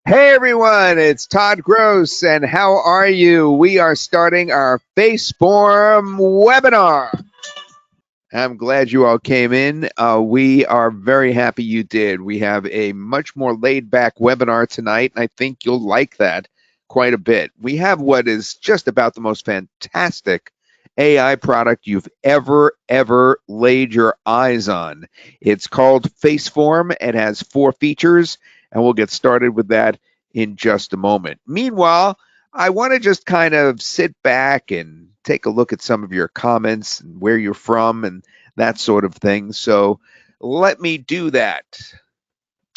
Hey everyone, it's Todd Gross, and how are you? We are starting our FaceForm webinar. I'm glad you all came in. We are very happy you did. We have a much more laid back webinar tonight, and I think you'll like that quite a bit. We have what is just about the most fantastic AI product you've ever laid your eyes on. It's called FaceForm. It has 4 features, and we'll get started with that in just a moment. Meanwhile, I want to just kind of sit back and take a look at some of your comments and where you're from and that sort of thing. So let me do that.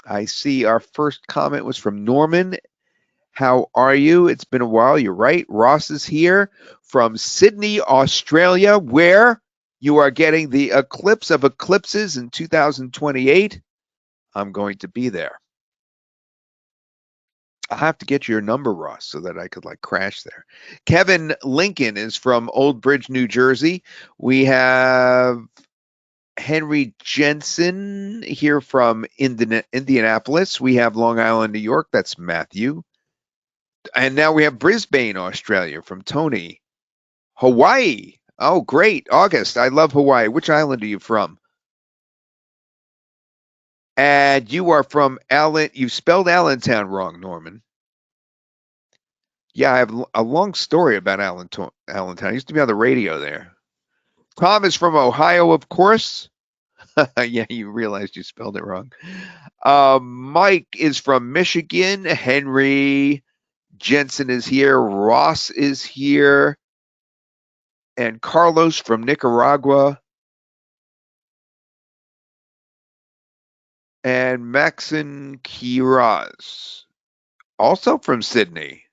I see our first comment was from Norman. How are you? It's been a while. You're right. Ross is here from Sydney, Australia, where you are getting the eclipse of eclipses in 2028. I'm going to be there. I'll have to get your number, Ross, so that I could crash there. Kevin Lincoln is from Old Bridge, New Jersey. We have Henry Jensen here from Indianapolis. We have Long Island, New York. That's Matthew. And now we have Brisbane, Australia from Tony. Hawaii. Oh, great. August. I love Hawaii. Which island are you from? And you are from Allen. You spelled Allentown wrong, Norman. Yeah, I have a long story about Allentown. I used to be on the radio there. Tom is from Ohio, of course. Yeah, you realized you spelled it wrong. Mike is from Michigan. Henry Jensen is here. Ross is here. And Carlos from Nicaragua. And Maxon Quiraz, also from Sydney,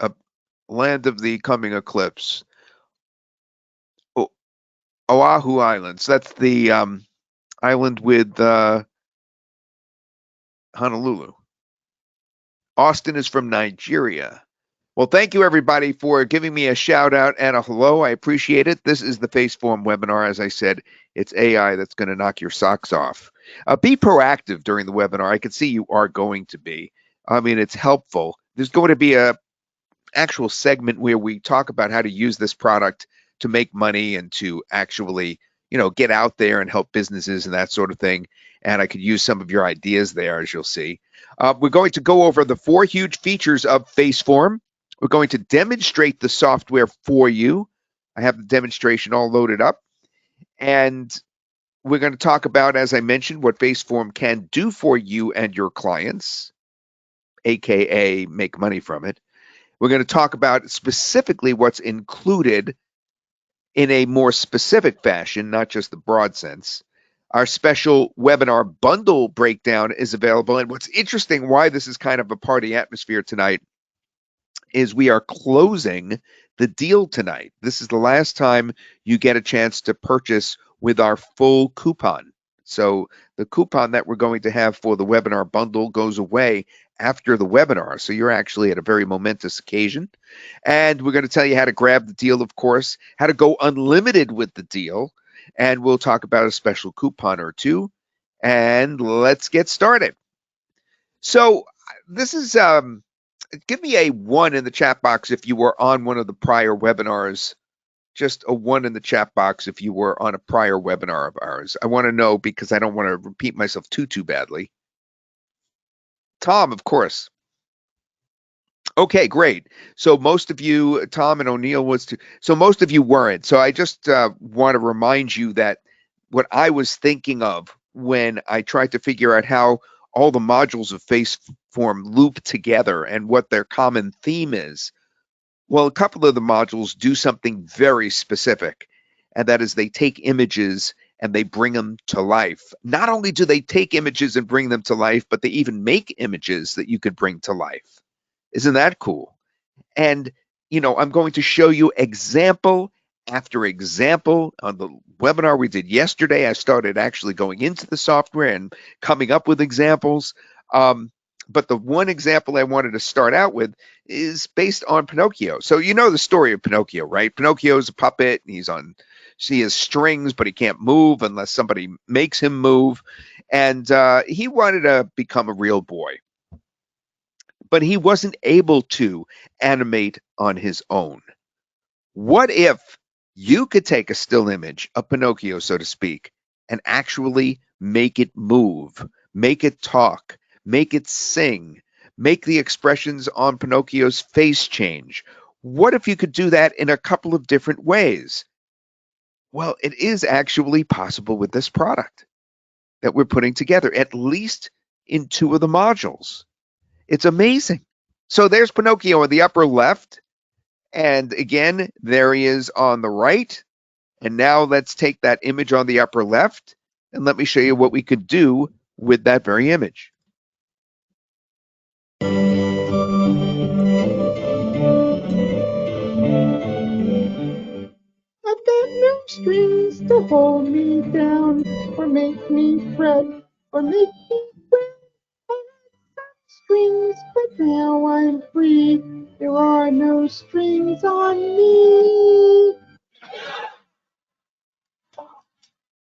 a land of the coming eclipse. Oahu Islands. That's the island with Honolulu. Austin is from Nigeria. Well, thank you, everybody, for giving me a shout out and a hello. I appreciate it. This is the FaceForm webinar. As I said, it's AI that's going to knock your socks off. Be proactive during the webinar. I can see you are going to be. I mean, it's helpful. There's going to be a actual segment where we talk about how to use this product to make money and to actually, get out there and help businesses and that sort of thing. And I could use some of your ideas there, as you'll see. We're going to go over the 4 huge features of FaceForm. We're going to demonstrate the software for you. I have the demonstration all loaded up. And we're going to talk about, as I mentioned, what FaceForm can do for you and your clients, aka make money from it. We're going to talk about specifically what's included in a more specific fashion, not just the broad sense. Our special webinar bundle breakdown is available. And what's interesting, why this is kind of a party atmosphere tonight, is we are closing the deal tonight. This is the last time you get a chance to purchase with our full coupon. So the coupon that we're going to have for the webinar bundle goes away after the webinar. So you're actually at a very momentous occasion. And we're going to tell you how to grab the deal, of course, how to go unlimited with the deal. And we'll talk about a special coupon or two. And let's get started. So this is give me a 1 in the chat box if you were on one of the prior webinars. Just a 1 in the chat box if you were on a prior webinar of ours. I want to know because I don't want to repeat myself too badly. Tom, of course. Okay, great. So most of you, Tom and O'Neill was too. So most of you weren't. So I just want to remind you that what I was thinking of when I tried to figure out how all the modules of FaceForm loop together and what their common theme is. Well, a couple of the modules do something very specific, and that is they take images and they bring them to life. Not only do they take images and bring them to life, but they even make images that you could bring to life. Isn't that cool? And, I'm going to show you example after example. On the webinar we did yesterday, I started actually going into the software and coming up with examples. But the one example I wanted to start out with is based on Pinocchio. So you know the story of Pinocchio, right? Pinocchio is a puppet. He has strings, but he can't move unless somebody makes him move. And he wanted to become a real boy. but he wasn't able to animate on his own. What if you could take a still image, a Pinocchio, so to speak, and actually make it move, make it talk, make it sing, make the expressions on Pinocchio's face change? What if you could do that in a couple of different ways? Well, it is actually possible with this product that we're putting together, at least in 2 of the modules. It's amazing. So there's Pinocchio in the upper left. And again, there he is on the right. And now let's take that image on the upper left and let me show you what we could do with that very image. I've got no strings to hold me down, or make me fret, or make me fret. I had some strings, but now I'm free. There are no strings on me.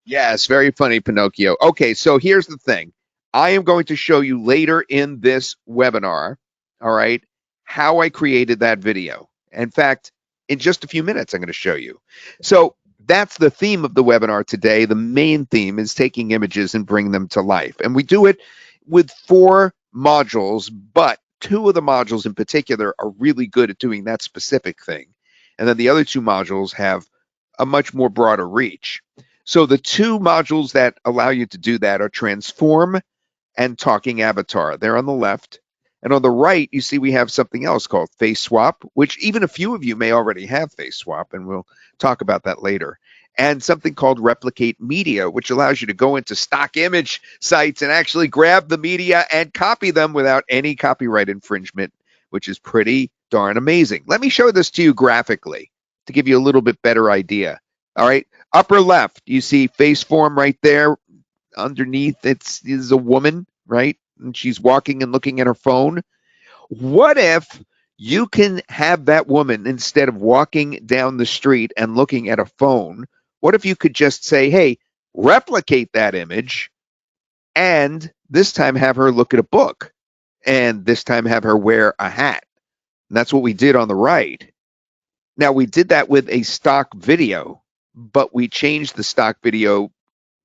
Yes, very funny, Pinocchio. Okay, so here's the thing. I am going to show you later in this webinar, all right, how I created that video. In fact, in just a few minutes, I'm going to show you. So that's the theme of the webinar today. The main theme is taking images and bringing them to life. And we do it with 4 modules, but 2 of the modules in particular are really good at doing that specific thing. And then the other 2 modules have a much more broader reach. So the 2 modules that allow you to do that are Transform and Talking Avatar. They're on the left. And on the right, you see we have something else called FaceSwap, which even a few of you may already have FaceSwap, and we'll talk about that later. And something called Replicate Media, which allows you to go into stock image sites and actually grab the media and copy them without any copyright infringement, which is pretty darn amazing. Let me show this to you graphically to give you a little bit better idea. All right, upper left, you see FaceForm right there. Underneath, is a woman, right? And she's walking and looking at her phone. What if you can have that woman, instead of walking down the street and looking at a phone, what if you could just say, hey, replicate that image, and this time have her look at a book, and this time have her wear a hat? And that's what we did on the right. Now, we did that with a stock video, but we changed the stock video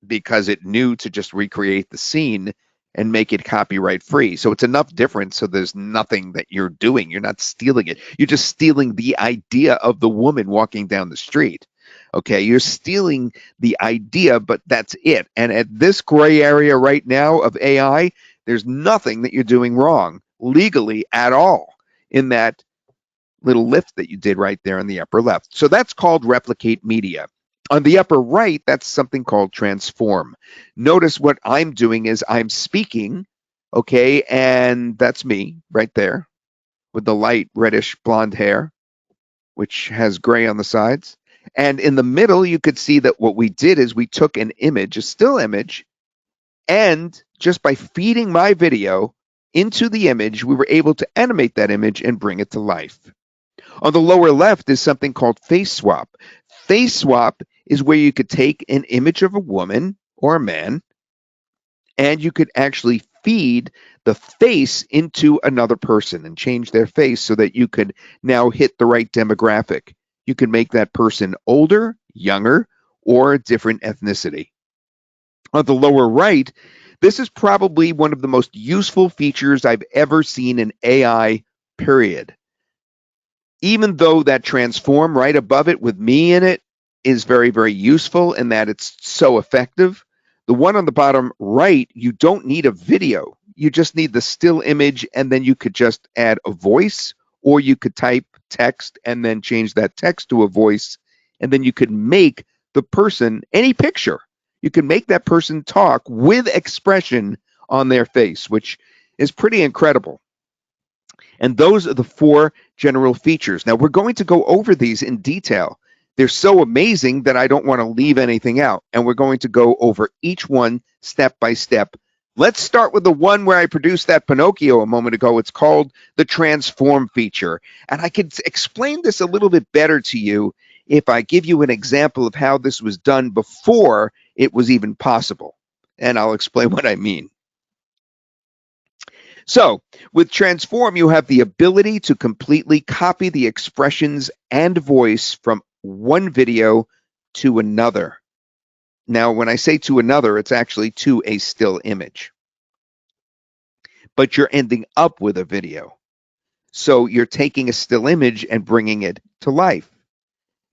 because it knew to just recreate the scene and make it copyright free. So it's enough different so there's nothing that you're doing. You're not stealing it. You're just stealing the idea of the woman walking down the street. Okay, you're stealing the idea, but that's it. And at this gray area right now of AI, there's nothing that you're doing wrong legally at all in that little lift that you did right there in the upper left. So that's called replicate media. On the upper right, that's something called transform. Notice what I'm doing is I'm speaking, okay, and that's me right there with the light reddish blonde hair, which has gray on the sides. And in the middle, you could see that what we did is we took an image, a still image, and just by feeding my video into the image, we were able to animate that image and bring it to life. On the lower left is something called FaceSwap. FaceSwap is where you could take an image of a woman or a man, and you could actually feed the face into another person and change their face so that you could now hit the right demographic. You can make that person older, younger, or a different ethnicity. On the lower right, this is probably one of the most useful features I've ever seen in AI, period. Even though that transform right above it with me in it is very, very useful in that it's so effective, the one on the bottom right, you don't need a video. You just need the still image, and then you could just add a voice, or you could type text and then change that text to a voice, and then you could make the person any picture. You can make that person talk with expression on their face, which is pretty incredible. And those are the 4 general features. Now, we're going to go over these in detail. They're so amazing that I don't want to leave anything out. And we're going to go over each one step by step. Let's start with the one where I produced that Pinocchio a moment ago. It's called the Transform feature. And I could explain this a little bit better to you if I give you an example of how this was done before it was even possible. And I'll explain what I mean. So, with Transform, you have the ability to completely copy the expressions and voice from one video to another. Now, when I say to another, it's actually to a still image, but you're ending up with a video. So, you're taking a still image and bringing it to life.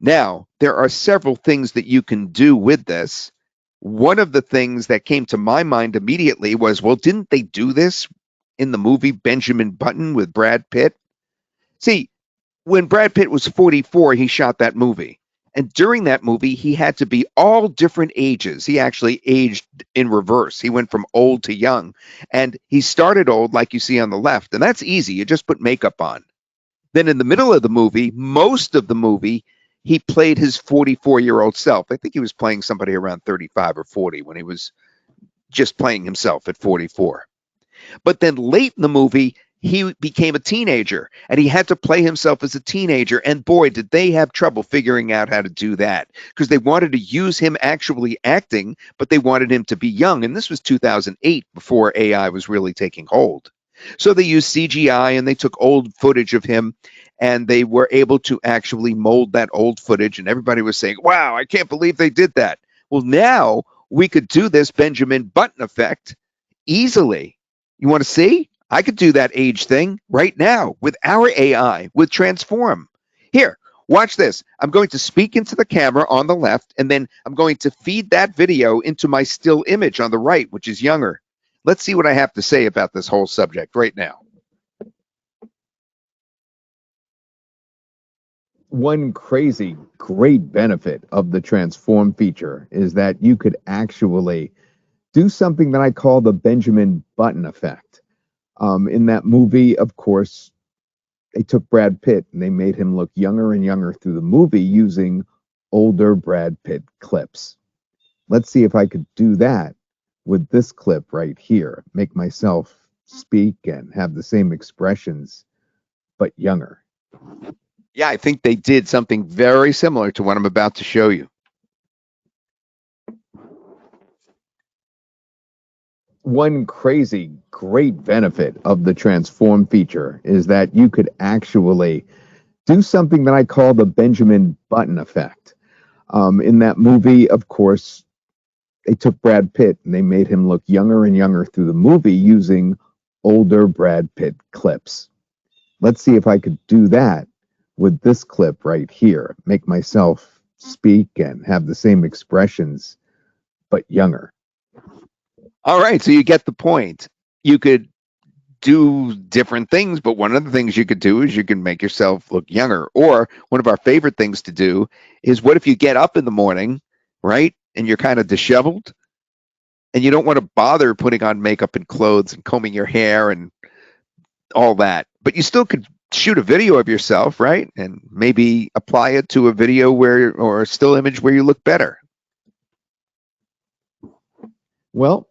Now, there are several things that you can do with this. One of the things that came to my mind immediately was, well, didn't they do this in the movie Benjamin Button with Brad Pitt? See, when Brad Pitt was 44, he shot that movie. And during that movie, he had to be all different ages. He actually aged in reverse. He went from old to young. And he started old, like you see on the left. And that's easy. You just put makeup on. Then in the middle of the movie, most of the movie, he played his 44-year-old self. I think he was playing somebody around 35 or 40 when he was just playing himself at 44. But then late in the movie, he became a teenager and he had to play himself as a teenager. And boy, did they have trouble figuring out how to do that because they wanted to use him actually acting, but they wanted him to be young. And this was 2008 before AI was really taking hold. So they used CGI and they took old footage of him and they were able to actually mold that old footage. And everybody was saying, wow, I can't believe they did that. Well, now we could do this Benjamin Button effect easily. You want to see? I could do that age thing right now with our AI, with Transform. Here, watch this. I'm going to speak into the camera on the left, and then I'm going to feed that video into my still image on the right, which is younger. Let's see what I have to say about this whole subject right now. One crazy great benefit of the Transform feature is that you could actually do something that I call the Benjamin Button effect. In that movie, of course, they took Brad Pitt and they made him look younger and younger through the movie using older Brad Pitt clips. Let's see if I could do that with this clip right here. Make myself speak and have the same expressions, but younger. Yeah, I think they did something very similar to what I'm about to show you. One crazy great benefit of the Transform feature is that you could actually do something that I call the Benjamin Button effect. In that movie, of course, they took Brad Pitt and they made him look younger and younger through the movie using older Brad Pitt clips. Let's see if I could do that with this clip right here. Make myself speak and have the same expressions, but younger. All right, so you get the point. You could do different things, but one of the things you could do is you can make yourself look younger. Or one of our favorite things to do is what if you get up in the morning, right? And you're kind of disheveled and you don't want to bother putting on makeup and clothes and combing your hair and all that, but you still could shoot a video of yourself, right? And maybe apply it to a video where, or a still image where you look better. Well,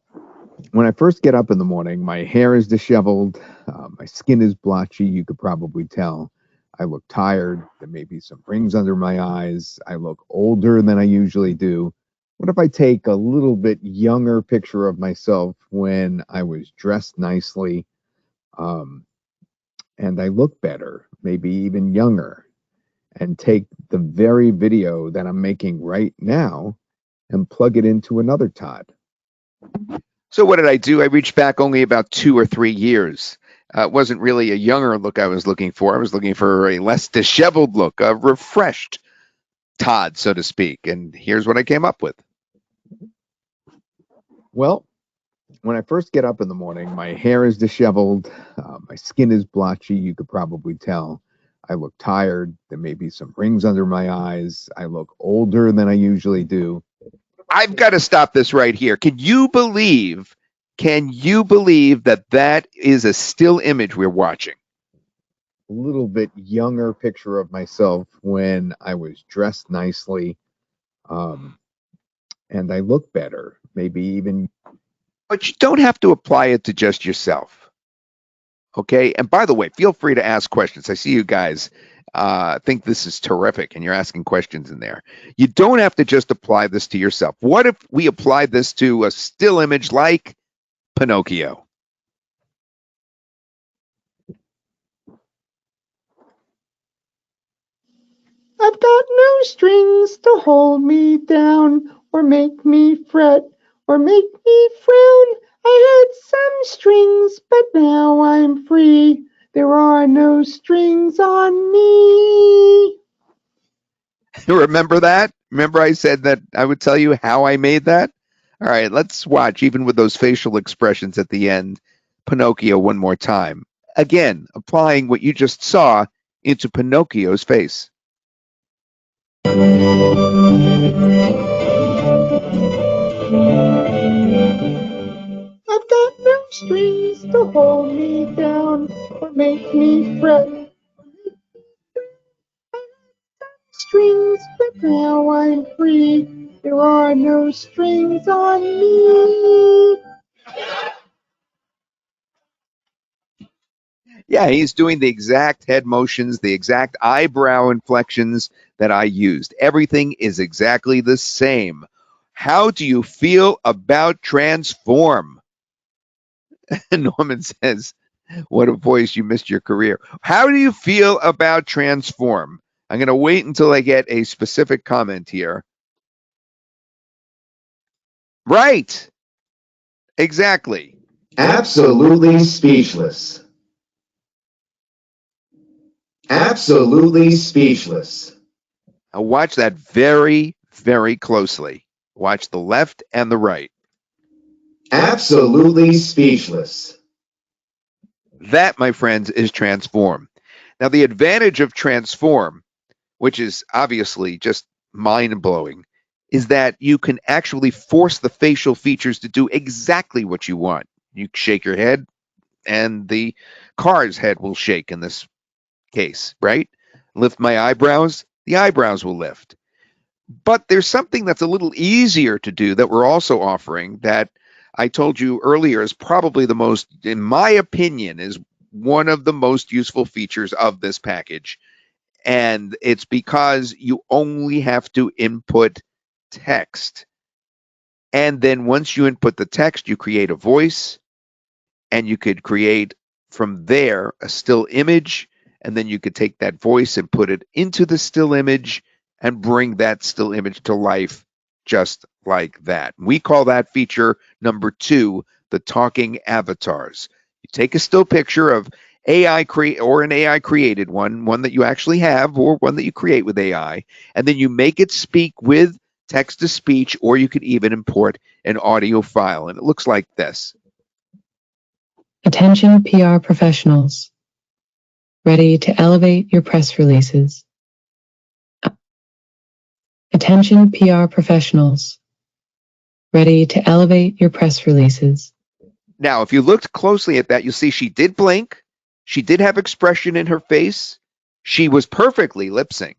when I first get up in the morning, my hair is disheveled, my skin is blotchy, you could probably tell. I look tired, there may be some rings under my eyes, I look older than I usually do. What if I take a little bit younger picture of myself when I was dressed nicely, and I look better, maybe even younger, and take the very video that I'm making right now and plug it into another Todd? So what did I do? I reached back only about 2 or 3 years. It wasn't really a younger look I was looking for. I was looking for a less disheveled look, a refreshed Todd, so to speak. And here's what I came up with. Well, when I first get up in the morning, my hair is disheveled, my skin is blotchy, you could probably tell. I look tired, there may be some rings under my eyes, I look older than I usually do. I've got to stop this right here. Can you believe that that is a still image we're watching? A little bit younger picture of myself when I was dressed nicely, and I look better, maybe even. But you don't have to apply it to just yourself. Okay. And by the way, feel free to ask questions. I see you guys think this is terrific and you're asking questions in there. You don't have to just apply this to yourself. What if we apply this to a still image like Pinocchio? I've got no strings to hold me down, or make me fret, or make me frown. I had some strings, but now I'm free. There are no strings on me. Remember that? Remember I said that I would tell you how I made that? All right, let's watch, even with those facial expressions at the end, Pinocchio one more time. Again, applying what you just saw into Pinocchio's face. I've got no strings to hold me down, or make me fret. Strings, but now I'm free. There are no strings on me. Yeah, he's doing the exact head motions, the exact eyebrow inflections that I used. Everything is exactly the same. How do you feel about Transform? Norman says, what a voice, you missed your career. How do you feel about Transform? I'm going to wait until I get a specific comment here. Right. Exactly. Absolutely speechless. Absolutely speechless. Now watch that very, very closely. Watch the left and the right. Absolutely speechless. That, my friends, is Transform. Now, the advantage of Transform, which is obviously just mind-blowing, is that you can actually force the facial features to do exactly what you want. You shake your head, and the car's head will shake in this case, right? Lift my eyebrows, the eyebrows will lift. But there's something that's a little easier to do that we're also offering that I told you earlier is probably the most, in my opinion, is one of the most useful features of this package. And it's because you only have to input text. And then once you input the text, you create a voice, and you could create from there a still image, and then you could take that voice and put it into the still image and bring that still image to life just like that. We call that feature number 2, the talking avatars. You take a still picture of AI or an AI created one that you actually have or one that you create with AI, and then you make it speak with text to speech, or you could even import an audio file, and it looks like this. Attention PR professionals, ready to elevate your press releases. Attention PR professionals, ready to elevate your press releases. Now, if you looked closely at that, you'll see she did blink. She did have expression in her face. She was perfectly lip synced.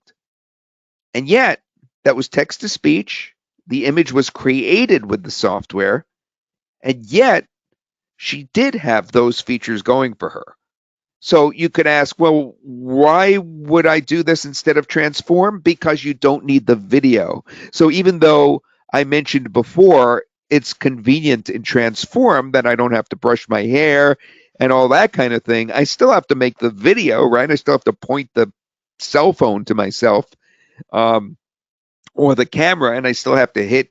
And yet, that was text to speech. The image was created with the software. And yet, she did have those features going for her. So you could ask, well, why would I do this instead of Transform? Because you don't need the video. So even though I mentioned before, it's convenient in Transform that I don't have to brush my hair and all that kind of thing, I still have to make the video, right? I still have to point the cell phone to myself or the camera, and I still have to hit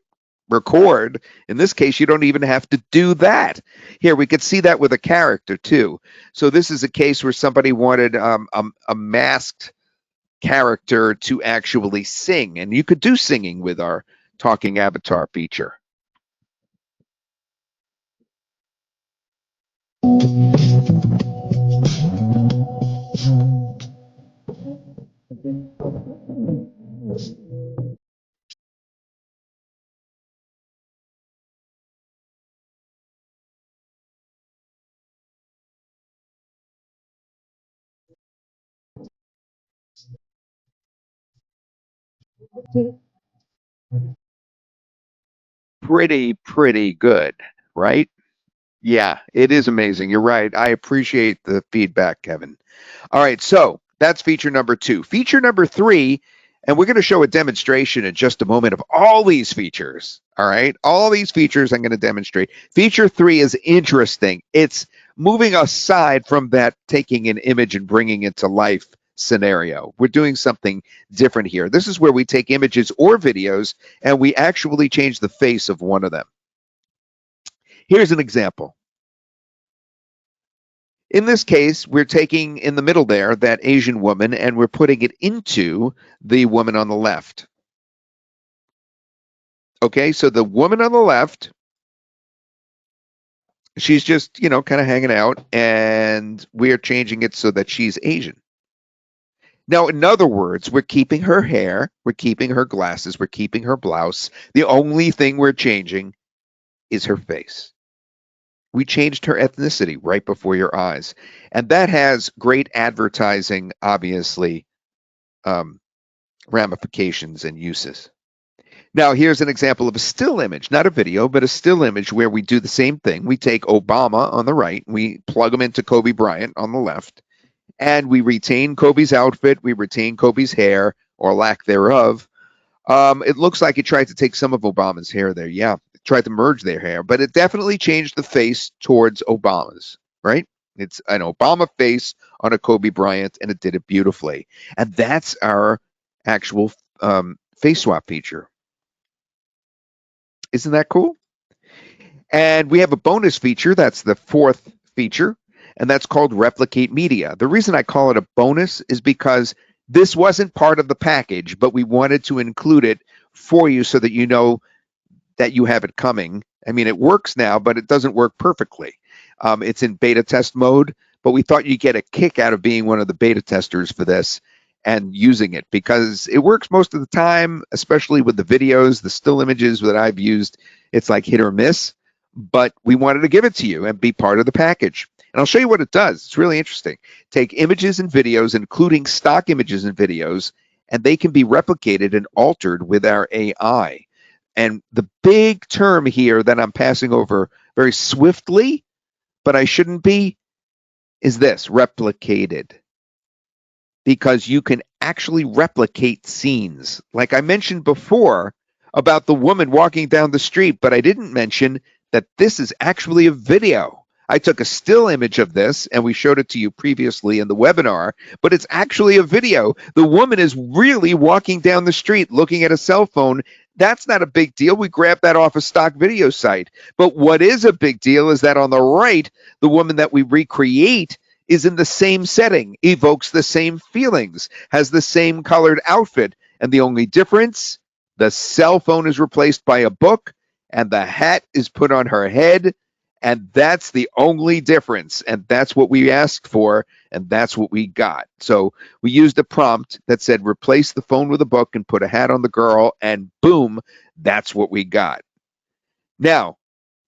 record. In this case, you don't even have to do that. Here, we could see that with a character too. So this is a case where somebody wanted a masked character to actually sing, and you could do singing with our talking avatar feature. Pretty good, right? Yeah, it is amazing. You're right. I appreciate the feedback, Kevin. All right, so that's feature number 2. Feature number 3, and we're going to show a demonstration in just a moment of all these features. All right, all these features I'm going to demonstrate. Feature 3 is interesting. It's moving aside from that taking an image and bringing it to life scenario. We're doing something different here. This is where we take images or videos and we actually change the face of one of them. Here's an example. In this case, we're taking in the middle there that Asian woman and we're putting it into the woman on the left. Okay, so the woman on the left, she's just, kind of hanging out, and we're changing it so that she's Asian. Now, in other words, we're keeping her hair, we're keeping her glasses, we're keeping her blouse. The only thing we're changing is her face. We changed her ethnicity right before your eyes. And that has great advertising, obviously, ramifications and uses. Now, here's an example of a still image, not a video, but a still image where we do the same thing. We take Obama on the right, we plug him into Kobe Bryant on the left, and we retain Kobe's outfit, we retain Kobe's hair, or lack thereof. It looks like it tried to take some of Obama's hair there. Yeah, it tried to merge their hair, but it definitely changed the face towards Obama's, right? It's an Obama face on a Kobe Bryant, and it did it beautifully. And that's our actual face swap feature. Isn't that cool? And we have a bonus feature. That's the fourth feature, and that's called Replicate Media. The reason I call it a bonus is because this wasn't part of the package, but we wanted to include it for you so that you know that you have it coming. I mean, it works now, but it doesn't work perfectly. It's in beta test mode, but we thought you'd get a kick out of being one of the beta testers for this and using it because it works most of the time, especially with the videos, the still images that I've used. It's like hit or miss, but we wanted to give it to you and be part of the package. And I'll show you what it does. It's really interesting. Take images and videos, including stock images and videos, and they can be replicated and altered with our AI. And the big term here that I'm passing over very swiftly, but I shouldn't be, is this, replicated. Because you can actually replicate scenes. Like I mentioned before about the woman walking down the street, but I didn't mention that this is actually a video. I took a still image of this and we showed it to you previously in the webinar, but it's actually a video. The woman is really walking down the street looking at a cell phone. That's not a big deal. We grabbed that off a stock video site. But what is a big deal is that on the right, the woman that we recreate is in the same setting, evokes the same feelings, has the same colored outfit. And the only difference, the cell phone is replaced by a book and the hat is put on her head. And that's the only difference. And that's what we asked for. And that's what we got. So we used a prompt that said, replace the phone with a book and put a hat on the girl. And boom, that's what we got. Now,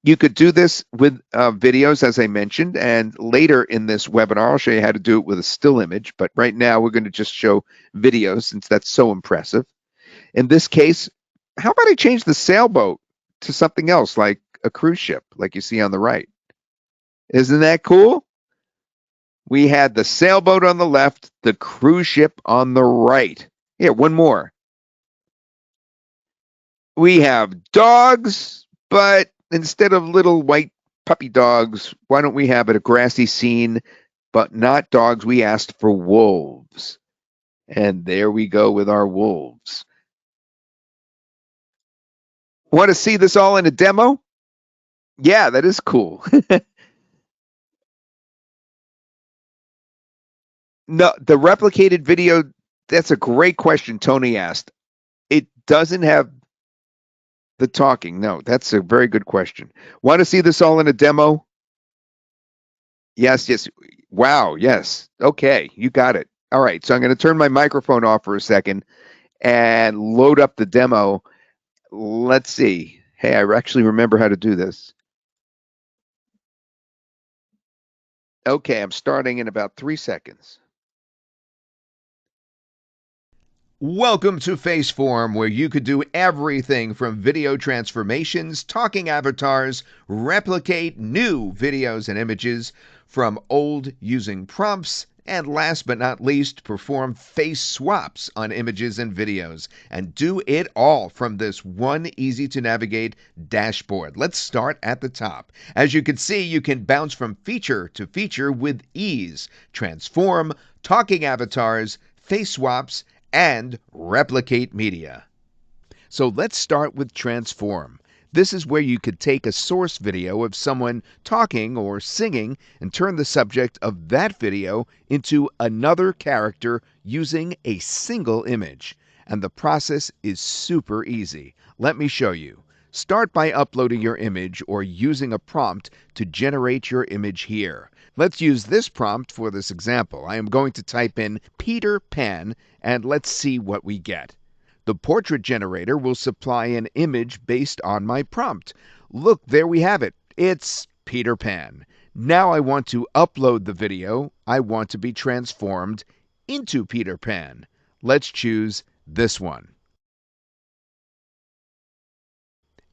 you could do this with videos, as I mentioned. And later in this webinar, I'll show you how to do it with a still image. But right now, we're going to just show videos since that's so impressive. In this case, how about I change the sailboat to something else like a cruise ship, like you see on the right? Isn't that cool? We had the sailboat on the left, the cruise ship on the right. Here, one more. We have dogs, but instead of little white puppy dogs, why don't we have it a grassy scene, but not dogs? We asked for wolves. And there we go with our wolves. Want to see this all in a demo? Yeah, that is cool. No, the replicated video, that's a great question Tony asked. It doesn't have the talking. No, that's a very good question. Want to see this all in a demo? Yes. Wow, yes. Okay, you got it. All right, so I'm going to turn my microphone off for a second and load up the demo. Let's see. Hey, I actually remember how to do this. Okay, I'm starting in about 3 seconds. Welcome to FaceForm, where you could do everything from video transformations, talking avatars, replicate new videos and images from old using prompts, and last but not least, perform face swaps on images and videos, and do it all from this one easy-to-navigate dashboard. Let's start at the top. As you can see, you can bounce from feature to feature with ease. Transform, talking avatars, face swaps, and replicate media. So let's start with Transform. This is where you could take a source video of someone talking or singing and turn the subject of that video into another character using a single image. And the process is super easy. Let me show you. Start by uploading your image or using a prompt to generate your image here. Let's use this prompt for this example. I am going to type in Peter Pan and let's see what we get. The portrait generator will supply an image based on my prompt. Look, there we have it. It's Peter Pan. Now I want to upload the video. I want to be transformed into Peter Pan. Let's choose this one.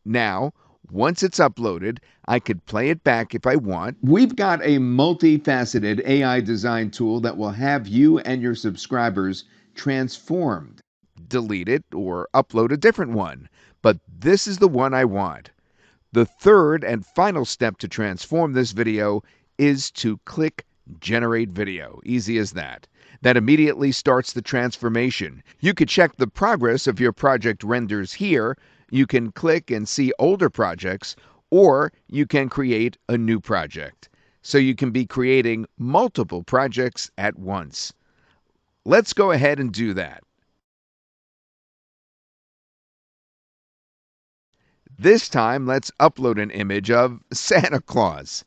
Now, once it's uploaded, I could play it back if I want. We've got a multifaceted AI design tool that will have you and your subscribers transformed. Delete it or upload a different one, but this is the one I want. The third and final step to transform this video is to click Generate Video. Easy as that. That immediately starts the transformation. You could check the progress of your project renders here. You can click and see older projects, or you can create a new project. So you can be creating multiple projects at once. Let's go ahead and do that. This time, let's upload an image of Santa Claus.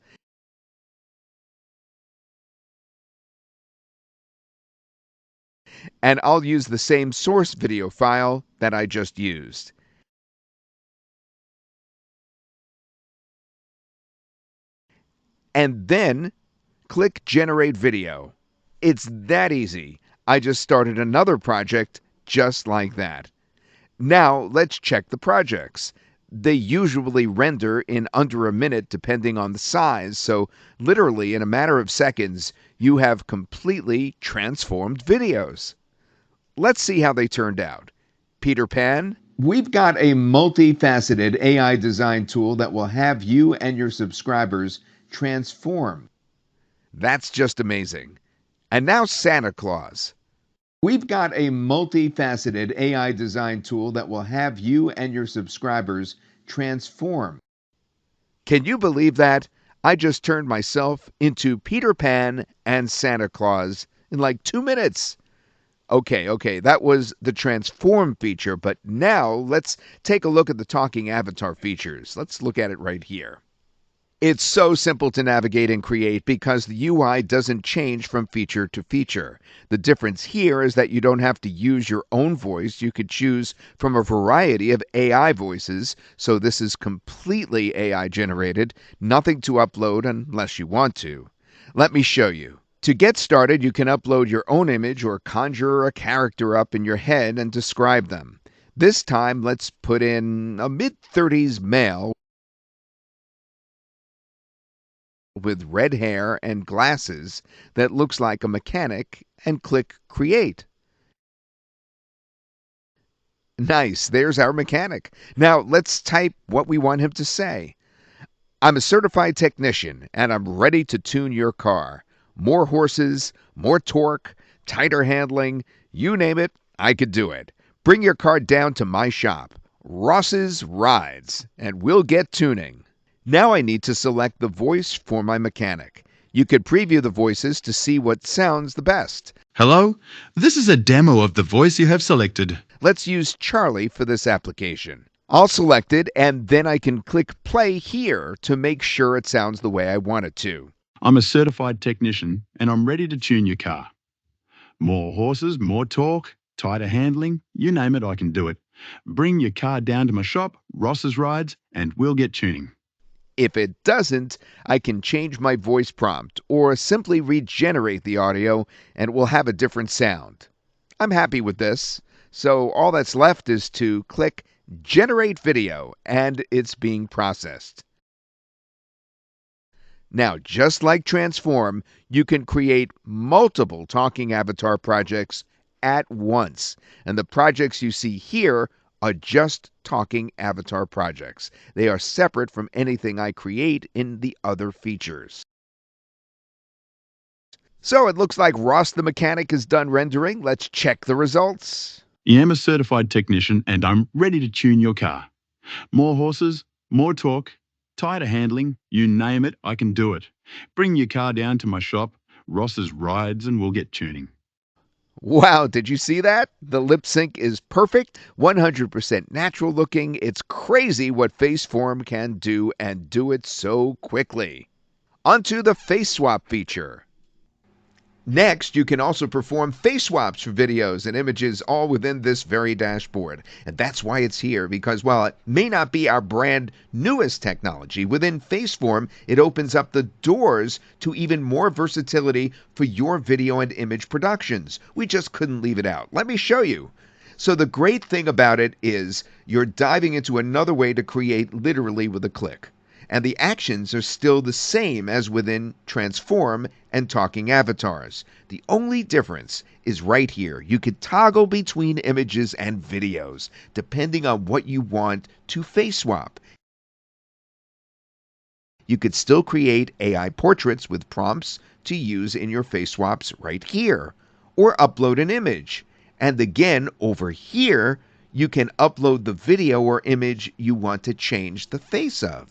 And I'll use the same source video file that I just used. And then click Generate Video. It's that easy. I just started another project just like that. Now let's check the projects. They usually render in under a minute depending on the size, so literally in a matter of seconds, you have completely transformed videos. Let's see how they turned out. Peter Pan. We've got a multifaceted AI design tool that will have you and your subscribers transform. That's just amazing. And now Santa Claus. We've got a multifaceted AI design tool that will have you and your subscribers transform. Can you believe that? I just turned myself into Peter Pan and Santa Claus in like 2 minutes. Okay, that was the transform feature, but now let's take a look at the talking avatar features. Let's look at it right here. It's so simple to navigate and create because the UI doesn't change from feature to feature. The difference here is that you don't have to use your own voice. You could choose from a variety of AI voices, so this is completely AI generated, nothing to upload unless you want to. Let me show you. To get started, you can upload your own image or conjure a character up in your head and describe them. This time, let's put in a mid-30s male with red hair and glasses that looks like a mechanic and click Create. Nice, there's our mechanic. Now let's type what we want him to say. I'm a certified technician and I'm ready to tune your car. More horses, more torque, tighter handling, you name it, I could do it. Bring your car down to my shop, Ross's Rides, and we'll get tuning. Now I need to select the voice for my mechanic. You could preview the voices to see what sounds the best. Hello, this is a demo of the voice you have selected. Let's use Charlie for this application. I'll select it and then I can click play here to make sure it sounds the way I want it to. I'm a certified technician and I'm ready to tune your car. More horses, more torque, tighter handling, you name it, I can do it. Bring your car down to my shop, Ross's Rides, and we'll get tuning. If it doesn't, I can change my voice prompt or simply regenerate the audio and it will have a different sound. I'm happy with this, so all that's left is to click Generate Video and it's being processed. Now, just like Transform, you can create multiple talking avatar projects at once, and the projects you see here are just talking avatar projects. They are separate from anything I create in the other features. So it looks like Ross the mechanic is done rendering. Let's check the results. I am a certified technician and I'm ready to tune your car. More horses, more torque, tighter handling, you name it, I can do it. Bring your car down to my shop, Ross's Rides, and we'll get tuning. Wow, did you see that? The lip sync is perfect, 100% natural looking. It's crazy what FaceForm can do and do it so quickly. Onto the FaceSwap feature. Next, you can also perform face swaps for videos and images all within this very dashboard. And that's why it's here, because while it may not be our brand newest technology, within FaceForm, it opens up the doors to even more versatility for your video and image productions. We just couldn't leave it out. Let me show you. So the great thing about it is you're diving into another way to create literally with a click. And the actions are still the same as within Transform and Talking Avatars. The only difference is right here. You could toggle between images and videos depending on what you want to face swap. You could still create AI portraits with prompts to use in your face swaps right here, or upload an image. And again, over here, you can upload the video or image you want to change the face of.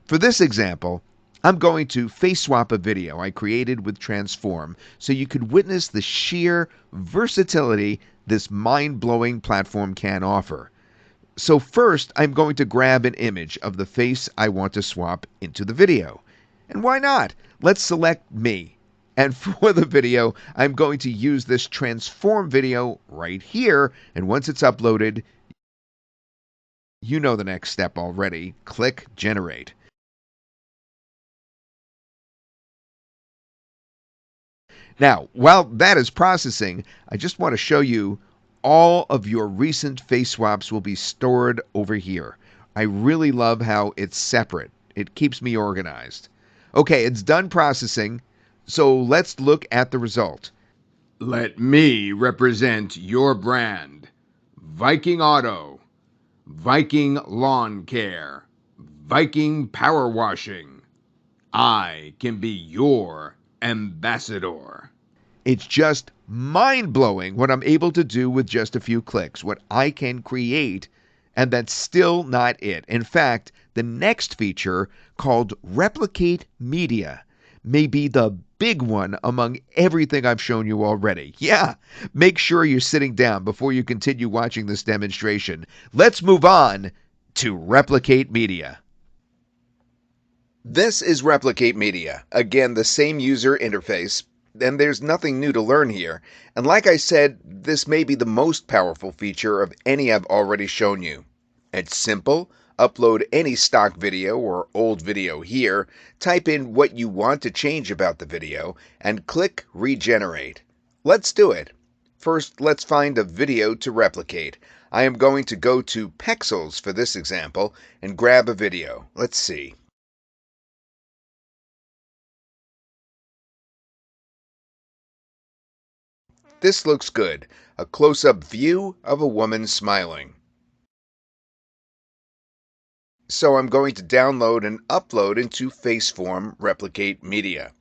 For this example, I'm going to face swap a video I created with Transform so you could witness the sheer versatility this mind-blowing platform can offer. So first, I'm going to grab an image of the face I want to swap into the video. And why not? Let's select me. And for the video, I'm going to use this Transform video right here. And once it's uploaded, you know the next step already. Click Generate. Now, while that is processing, I just want to show you all of your recent face swaps will be stored over here. I really love how it's separate. It keeps me organized. Okay, it's done processing, so let's look at the result. Let me represent your brand. Viking Auto, Viking Lawn Care, Viking Power Washing. I can be your ambassador. It's just mind-blowing what I'm able to do with just a few clicks, what I can create, and that's still not it. In fact, the next feature, called Replicate Media, may be the big one among everything I've shown you already. Yeah, make sure you're sitting down before you continue watching this demonstration. Let's move on to Replicate Media. This is Replicate Media. Again, the same user interface, and there's nothing new to learn here. And like I said, this may be the most powerful feature of any I've already shown you. It's simple. Upload any stock video or old video here, type in what you want to change about the video, and click Regenerate. Let's do it. First, let's find a video to replicate. I am going to go to Pexels for this example and grab a video. Let's see. This looks good. A close-up view of a woman smiling. So I'm going to download and upload into FaceForm Replicate Media.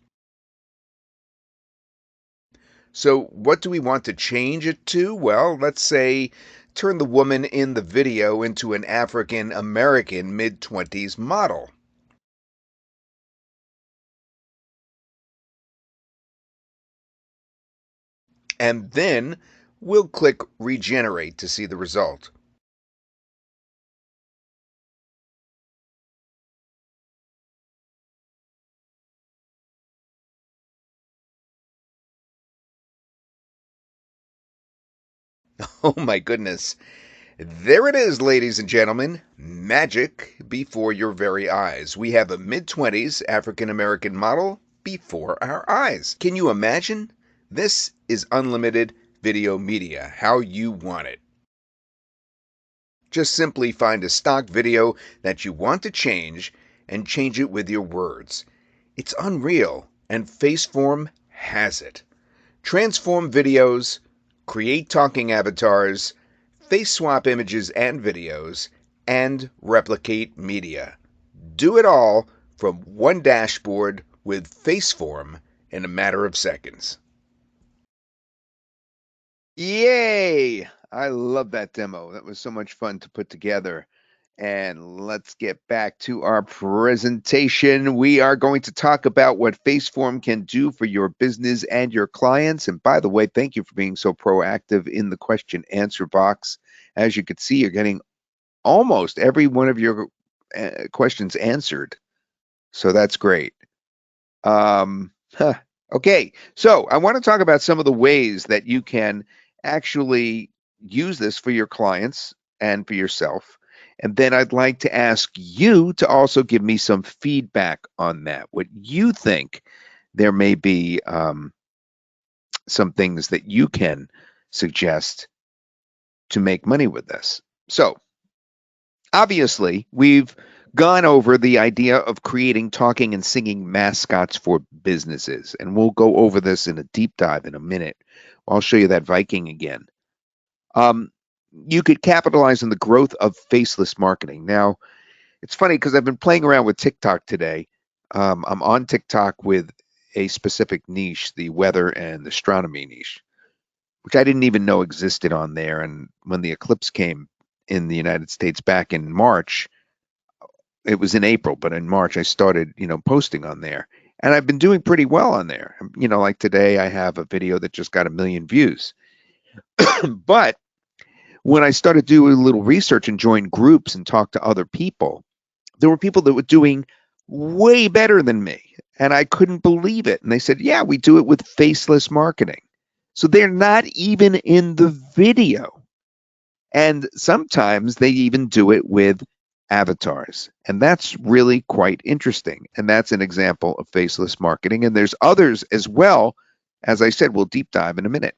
So what do we want to change it to? Well, let's say turn the woman in the video into an African American mid-20s model. And then we'll click Regenerate to see the result. Oh my goodness. There it is, ladies and gentlemen. Magic before your very eyes. We have a mid-20s African American model before our eyes. Can you imagine? This is unlimited video media, how you want it. Just simply find a stock video that you want to change and change it with your words. It's unreal, and FaceForm has it. Transform videos, create talking avatars, face swap images and videos, and replicate media. Do it all from one dashboard with FaceForm in a matter of seconds. Yay! I love that demo. That was so much fun to put together. And let's get back to our presentation. We are going to talk about what FaceForm can do for your business and your clients. And by the way, thank you for being so proactive in the question answer box. As you can see, you're getting almost every one of your questions answered. So that's great. Okay, so I want to talk about some of the ways that you can actually use this for your clients and for yourself. And then I'd like to ask you to also give me some feedback on that. What you think there may be some things that you can suggest to make money with this. So, obviously, we've gone over the idea of creating talking and singing mascots for businesses, and we'll go over this in a deep dive in a minute. I'll show you that Viking again. You could capitalize on the growth of faceless marketing. Now, it's funny because I've been playing around with TikTok today. I'm on TikTok with a specific niche, the weather and astronomy niche, which I didn't even know existed on there. And when the eclipse came in the United States back in March, it was in April, but in March I started, posting on there. And I've been doing pretty well on there. Like today I have a video that just got 1 million views. But when I started doing a little research and joined groups and talked to other people, there were people that were doing way better than me. And I couldn't believe it. And they said, yeah, we do it with faceless marketing. So they're not even in the video. And sometimes they even do it with avatars. And that's really quite interesting. And that's an example of faceless marketing. And there's others as well. As I said, we'll deep dive in a minute.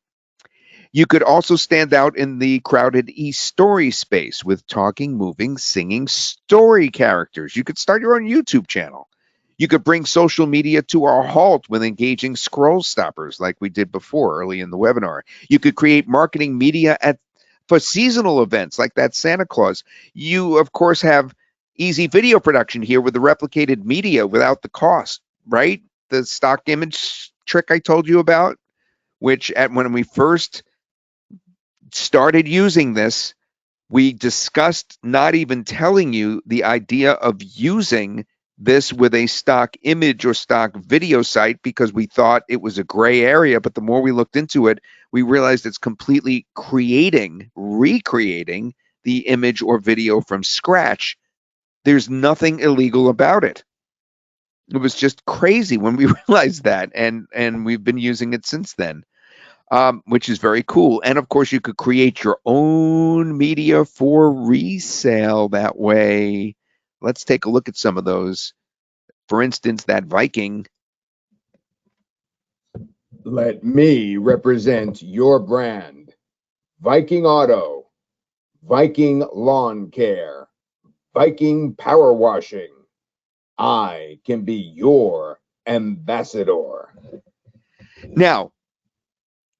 You could also stand out in the crowded e-story space with talking, moving, singing story characters. You could start your own YouTube channel. You could bring social media to a halt with engaging scroll stoppers like we did before early in the webinar. You could create marketing media for seasonal events like that Santa Claus. You, of course, have easy video production here with the replicated media without the cost, right? The stock image trick I told you about, which when we first started using this, we discussed not even telling you the idea of using this with a stock image or stock video site because we thought it was a gray area. But the more we looked into it, we realized it's completely recreating the image or video from scratch. There's nothing illegal about it. It was just crazy when we realized that, and we've been using it since then. Which is very cool. And of course, you could create your own media for resale that way. Let's take a look at some of those. For instance, that Viking. Let me represent your brand. Viking Auto, Viking Lawn Care, Viking Power Washing. I can be your ambassador. Now,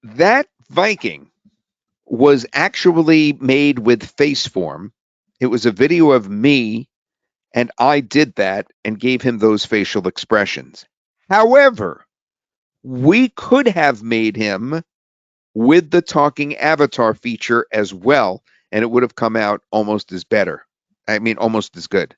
that Viking was actually made with FaceForm. It was a video of me, and I did that and gave him those facial expressions. However, we could have made him with the talking avatar feature as well, and it would have come out almost as better. I mean, almost as good.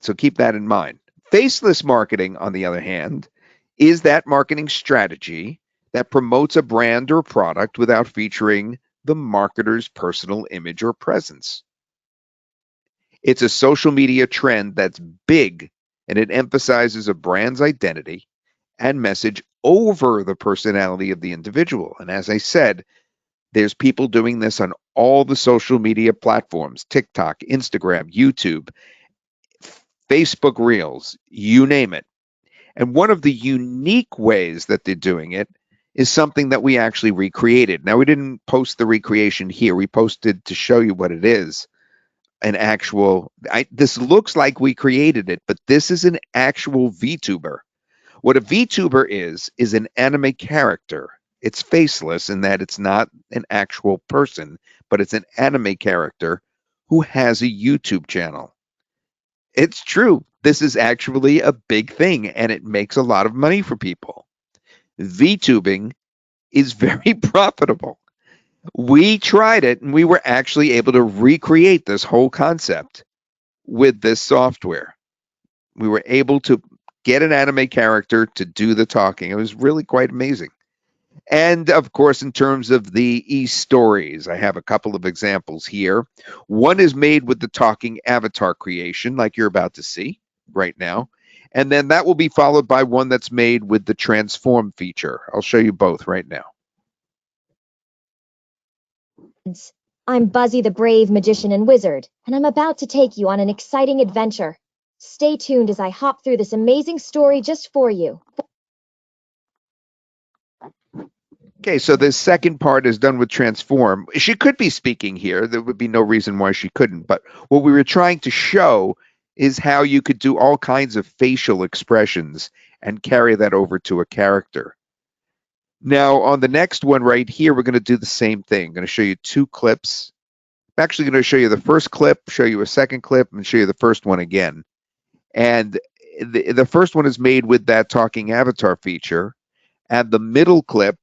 So keep that in mind. Faceless marketing, on the other hand, is that marketing strategy that promotes a brand or product without featuring the marketer's personal image or presence. It's a social media trend that's big, and it emphasizes a brand's identity and message over the personality of the individual. And as I said, there's people doing this on all the social media platforms: TikTok, Instagram, YouTube, Facebook Reels, you name it. And one of the unique ways that they're doing it is something that we actually recreated. Now, we didn't post the recreation here. We posted to show you what it is. This looks like we created it, but this is an actual VTuber. What a VTuber is an anime character. It's faceless in that it's not an actual person, but it's an anime character who has a YouTube channel. It's true. this is actually a big thing and it makes a lot of money for people. VTubing is very profitable. We tried it and we were actually able to recreate this whole concept with this software. We were able to get an anime character to do the talking. It was really quite amazing. And of course, in terms of the e-stories, I have a couple of examples here. One is made with the talking avatar creation, like you're about to see right now. And then that will be followed by one that's made with the transform feature. I'll show you both right now. I'm Buzzy the Brave Magician and Wizard, and I'm about to take you on an exciting adventure. Stay tuned as I hop through this amazing story just for you. Okay, so the second part is done with transform. She could be speaking here. There would be no reason why she couldn't. But what we were trying to show is how you could do all kinds of facial expressions and carry that over to a character. Now, on the next one right here, we're going to do the same thing. I'm going to show you two clips. I'm actually going to show you the first clip, show you a second clip, and show you the first one again. And the first one is made with that talking avatar feature. And the middle clip,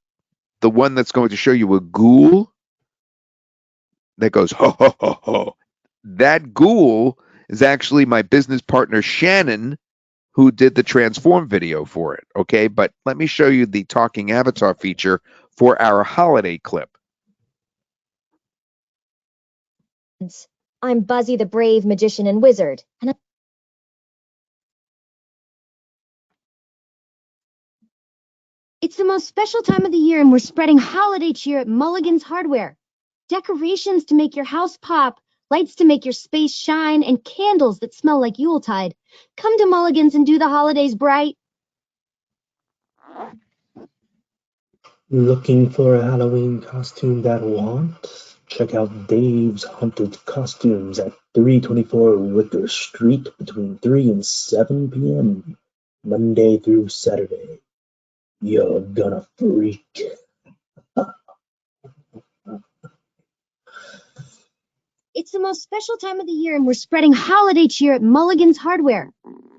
the one that's going to show you a ghoul that goes, ho, ho, ho, ho. That ghoul is actually my business partner, Shannon, who did the transform video for it. Okay, but let me show you the talking avatar feature for our holiday clip. I'm Buzzy the Brave Magician and Wizard, and it's the most special time of the year, and we're spreading holiday cheer at Mulligan's Hardware. Decorations to make your house pop, lights to make your space shine, and candles that smell like Yuletide. Come to Mulligan's and do the holidays bright. Looking for a Halloween costume that wants? Check out Dave's Haunted Costumes at 324 Wicker Street between 3 and 7 p.m. Monday through Saturday. You're gonna freak. It's the most special time of the year, and we're spreading holiday cheer at Mulligan's Hardware.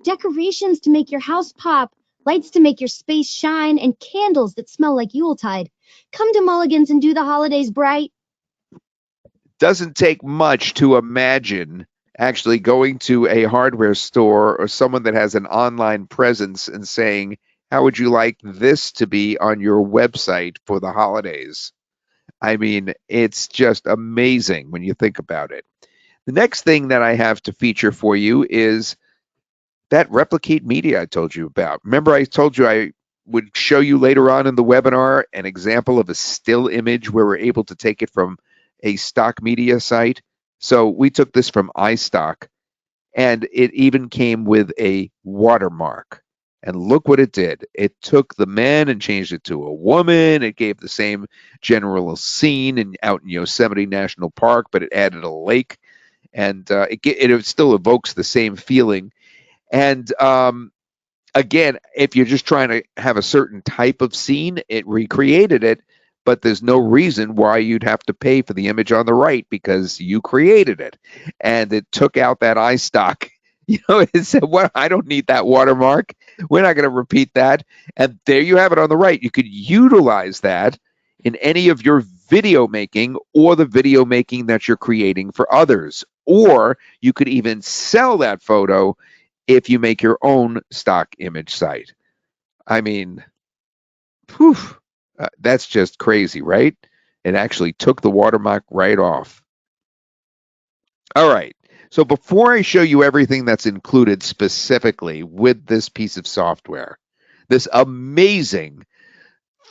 Decorations to make your house pop, lights to make your space shine, and candles that smell like Yuletide. Come to Mulligan's and do the holidays bright. Doesn't take much to imagine actually going to a hardware store or someone that has an online presence and saying, how would you like this to be on your website for the holidays? I mean, it's just amazing when you think about it. The next thing that I have to feature for you is that replicate media I told you about. Remember, I told you I would show you later on in the webinar an example of a still image where we're able to take it from a stock media site. So we took this from iStock, and it even came with a watermark. And look what it did. It took the man and changed it to a woman. It gave the same general scene out in Yosemite National Park, but it added a lake. And it still evokes the same feeling. And again, if you're just trying to have a certain type of scene, it recreated it, but there's no reason why you'd have to pay for the image on the right because you created it. And it took out that iStock. It said, well, I don't need that watermark. We're not going to repeat that. And there you have it on the right. You could utilize that in any of your video making or the video making that you're creating for others. Or you could even sell that photo if you make your own stock image site. I mean, whew, that's just crazy, right? It actually took the watermark right off. All right. So before I show you everything that's included specifically with this piece of software, this amazing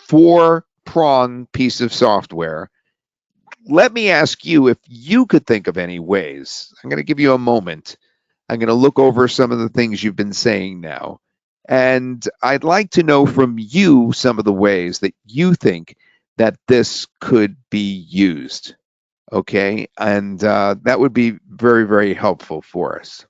4-prong piece of software, let me ask you if you could think of any ways. I'm going to give you a moment. I'm going to look over some of the things you've been saying now. And I'd like to know from you some of the ways that you think that this could be used. Okay, and that would be very, very helpful for us.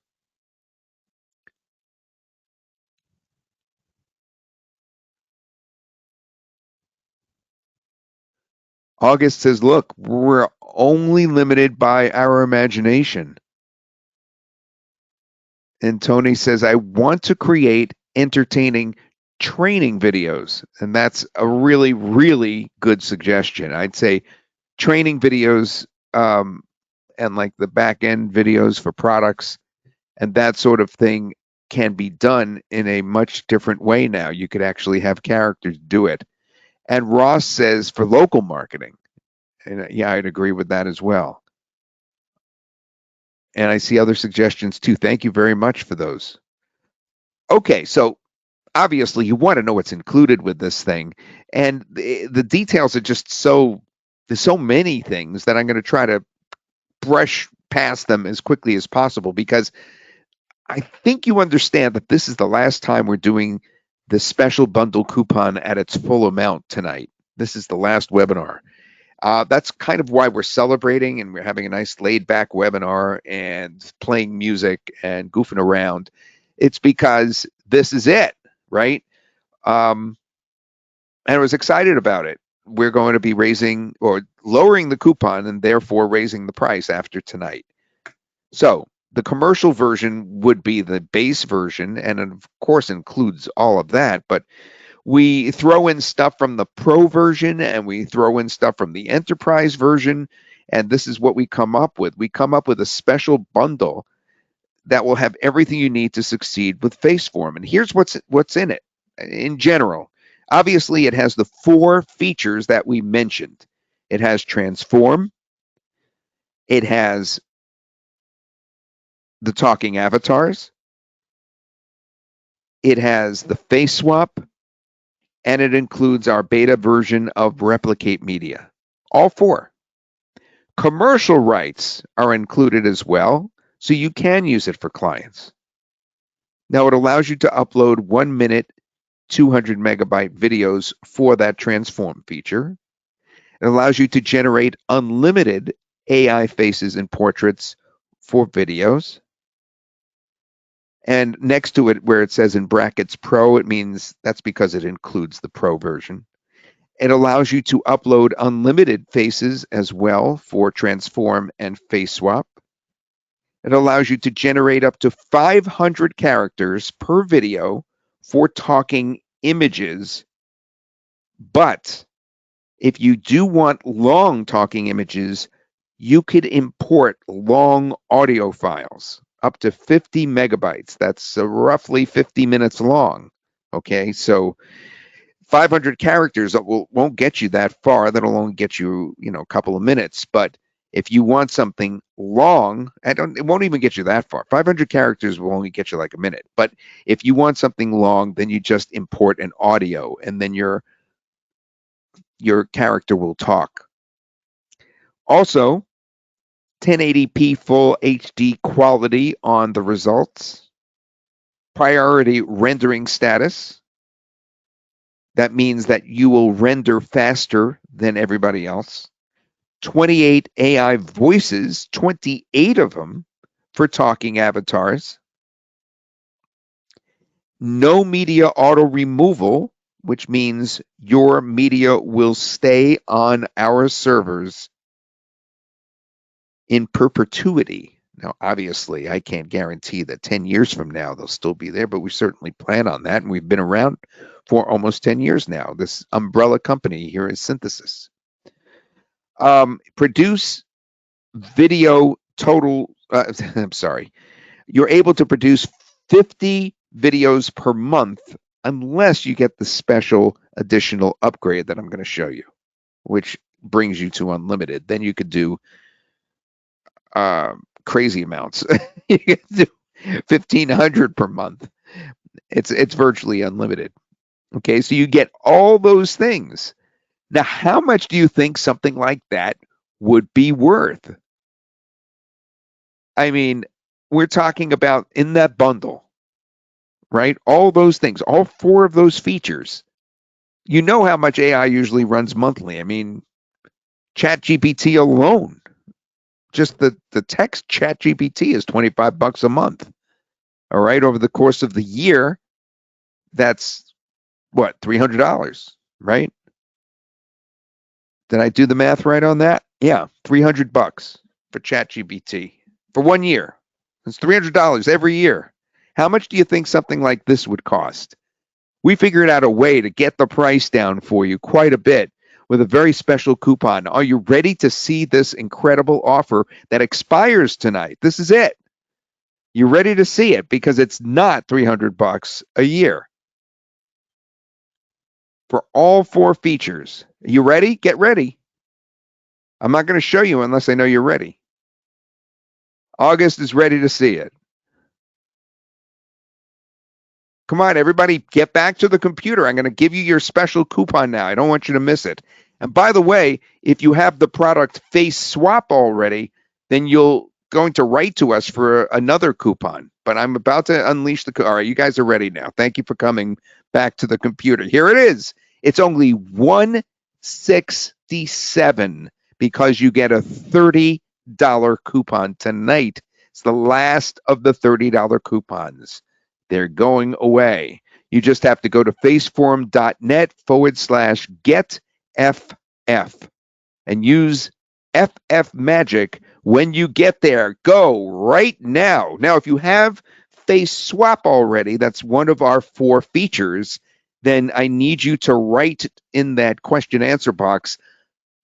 August says, look, we're only limited by our imagination. And Tony says, I want to create entertaining training videos. And that's a really, really good suggestion. I'd say training videos and like the back end videos for products and that sort of thing can be done in a much different way now. You could actually have characters do it. And Ross says for local marketing. And yeah, I'd agree with that as well. And I see other suggestions too. Thank you very much for those. Okay, so obviously you want to know what's included with this thing. And the details are just there's so many things that I'm going to try to brush past them as quickly as possible because I think you understand that this is the last time we're doing the special bundle coupon at its full amount tonight. This is the last webinar. That's kind of why we're celebrating and we're having a nice laid back webinar and playing music and goofing around. It's because this is it, right? And I was excited about it. We're going to be raising or lowering the coupon and therefore raising the price after tonight. So the commercial version would be the base version and of course includes all of that, but we throw in stuff from the pro version and we throw in stuff from the enterprise version. And this is what we come up with. We come up with a special bundle that will have everything you need to succeed with FaceForm. And here's what's in it in general. Obviously, it has the 4 features that we mentioned. It has Transform. It has the talking avatars. It has the FaceSwap. And it includes our beta version of Replicate Media. All 4. Commercial rights are included as well, so you can use it for clients. Now, it allows you to upload 1 minute, 200 megabyte videos for that Transform feature. It allows you to generate unlimited AI faces and portraits for videos. And next to it, where it says in brackets Pro, it means that's because it includes the Pro version. It allows you to upload unlimited faces as well for Transform and FaceSwap. It allows you to generate up to 500 characters per video for talking images. But if you do want long talking images, you could import long audio files up to 50 megabytes. That's roughly 50 minutes long. Okay, so 500 characters won't get you that far. That'll only get you, a couple of minutes. But if you want something long, it won't even get you that far. 500 characters will only get you like a minute. But if you want something long, then you just import an audio, and then your character will talk. Also, 1080p full HD quality on the results. Priority rendering status. That means that you will render faster than everybody else. 28 AI voices, 28 of them for talking avatars. No media auto removal, which means your media will stay on our servers in perpetuity. Now, obviously, I can't guarantee that 10 years from now they'll still be there, but we certainly plan on that. And we've been around for almost 10 years now, this umbrella company here is Synthesis. Produce video total, I'm sorry, you're able to produce 50 videos per month unless you get the special additional upgrade that I'm going to show you, which brings you to unlimited. Then you could do crazy amounts. You can do 1,500 per month. It's virtually unlimited. Okay, so you get all those things. Now, how much do you think something like that would be worth? I mean, we're talking about in that bundle, right? All those things, all 4 of those features. You know how much AI usually runs monthly. I mean, ChatGPT alone, just the text ChatGPT is $25 a month. All right, over the course of the year, that's what, $300, right? Did I do the math right on that? Yeah, $300 for ChatGPT for 1 year. It's $300 every year. How much do you think something like this would cost? We figured out a way to get the price down for you quite a bit with a very special coupon. Are you ready to see this incredible offer that expires tonight? This is it. You ready to see it because it's not $300 a year for all 4 features. You ready? Get ready. I'm not going to show you unless I know you're ready. August is ready to see it. Come on, everybody, get back to the computer. I'm going to give you your special coupon now. I don't want you to miss it. And by the way, if you have the product FaceSwap already, then you're going to write to us for another coupon. But I'm about to unleash the. All right, you guys are ready now. Thank you for coming back to the computer. Here it is. It's only $167 because you get a $30 coupon tonight. It's the last of the $30 coupons. They're going away. You just have to go to faceform.net/getFF and use FF Magic when you get there. Go right now. Now, if you have FaceSwap already, that's one of our 4 features, then I need you to write in that question answer box,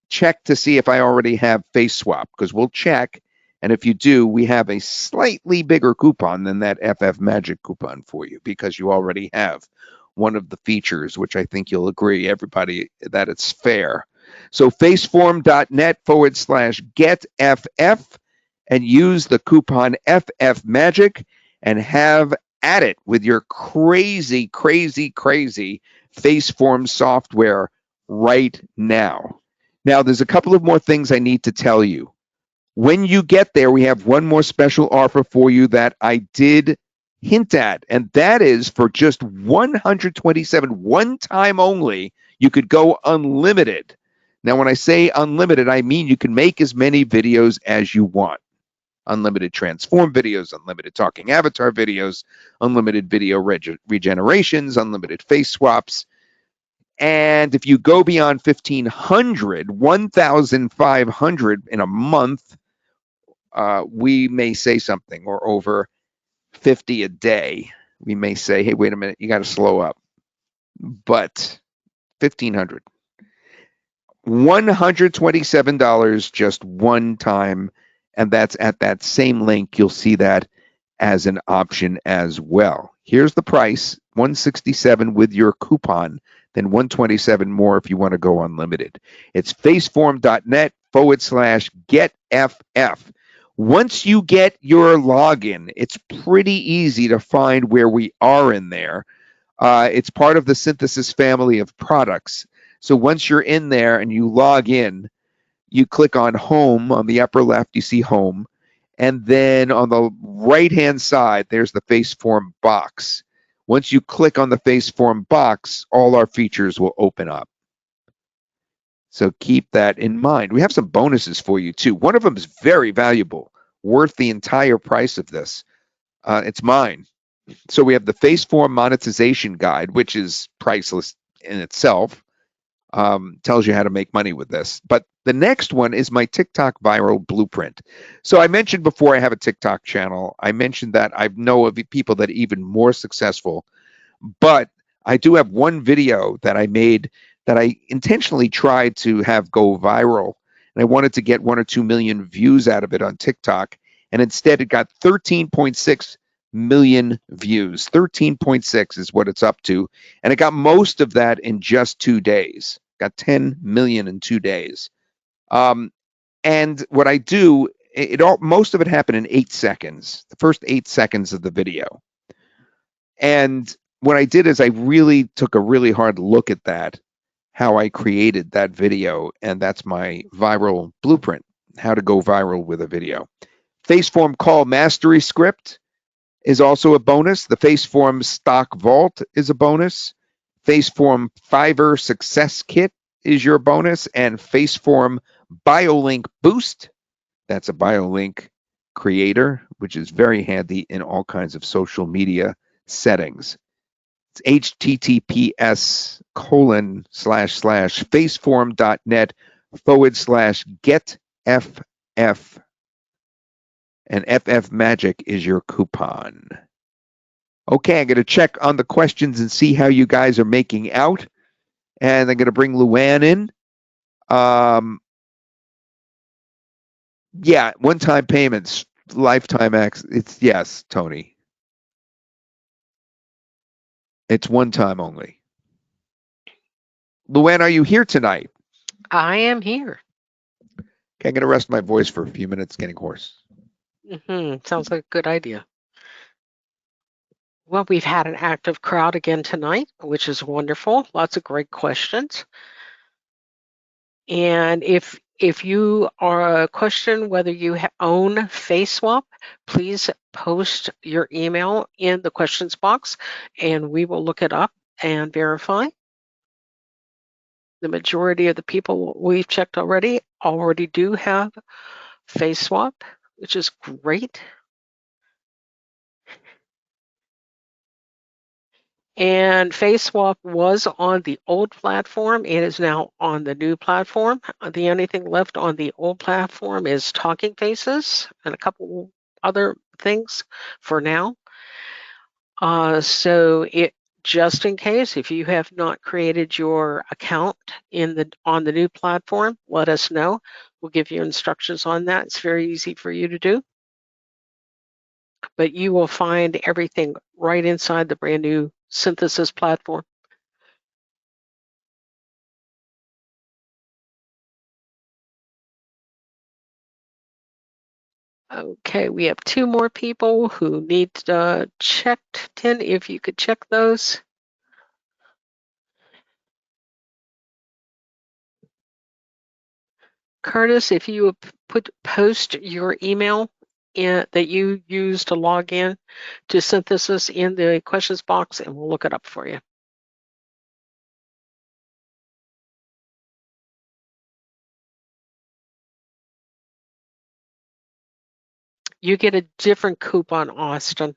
check to see if I already have FaceSwap, because we'll check. And if you do, we have a slightly bigger coupon than that FF Magic coupon for you because you already have one of the features, which I think you'll agree, everybody, that it's fair. So faceform.net/getFF and use the coupon FF Magic and have at it with your crazy, crazy, crazy FaceForm software right now. Now, there's a couple of more things I need to tell you. When you get there, we have one more special offer for you that I did hint at, and that is for just $127, one time only, you could go unlimited. Now, when I say unlimited, I mean you can make as many videos as you want. Unlimited transform videos, unlimited talking avatar videos, unlimited video regenerations, unlimited face swaps. And if you go beyond 1,500 in a month, we may say something, or over 50 a day. We may say, hey, wait a minute, you got to slow up. But 1,500. $127 just one time, and that's at that same link. You'll see that as an option as well. Here's the price, $167 with your coupon, then $127 more if you want to go unlimited. It's faceform.net/getFF. Once you get your login, it's pretty easy to find where we are in there. It's part of the Synthesis family of products. So once you're in there and you log in, you click on Home. On the upper left, you see Home. And then on the right-hand side, there's the FaceForm box. Once you click on the FaceForm box, all our features will open up. So keep that in mind. We have some bonuses for you, too. One of them is very valuable, worth the entire price of this. It's mine. So we have the FaceForm monetization guide, which is priceless in itself. Tells you how to make money with this. But the next one is my TikTok viral blueprint. So I mentioned before I have a TikTok channel. I mentioned that I know of people that are even more successful. But I do have one video that I made that I intentionally tried to have go viral. And I wanted to get 1 or 2 million views out of it on TikTok. And instead, it got 13.6 million views. 13.6 is what it's up to. And it got most of that in just 2 days. Got 10 million in 2 days. And what I do, most of it happened in 8 seconds, the first 8 seconds of the video. And what I did is I really took a really hard look at that, how I created that video. And that's my viral blueprint, how to go viral with a video. FaceForm Call Mastery Script is also a bonus. The FaceForm Stock Vault is a bonus. FaceForm Fiverr Success Kit is your bonus. And FaceForm BioLink Boost, that's a BioLink creator, which is very handy in all kinds of social media settings. It's https://faceform.net/getFF. And FF Magic is your coupon. Okay, I'm going to check on the questions and see how you guys are making out. And I'm going to bring Luann in. Yeah, one-time payments, lifetime access. It's yes, Tony. It's one time only. Luann, are you here tonight? I am here. Okay, I'm going to rest my voice for a few minutes, getting hoarse. Sounds like a good idea. Well, we've had an active crowd again tonight, which is wonderful. Lots of great questions. And if you are a question whether you own FaceSwap, please post your email in the questions box, and we will look it up and verify. The majority of the people we've checked already do have FaceSwap, which is great. And FaceSwap was on the old platform. It is now on the new platform. The only thing left on the old platform is Talking Faces and a couple other things for now. So just in case, if you have not created your account on the new platform, let us know. We'll give you instructions on that. It's very easy for you to do. But you will find everything right inside the brand new Synthesis platform. Okay, we have 2 more people who need checked. Tin, if you could check those. Curtis, if you would post your email that you use to log in to Synthesis in the questions box, and we'll look it up for you. You get a different coupon, Austin,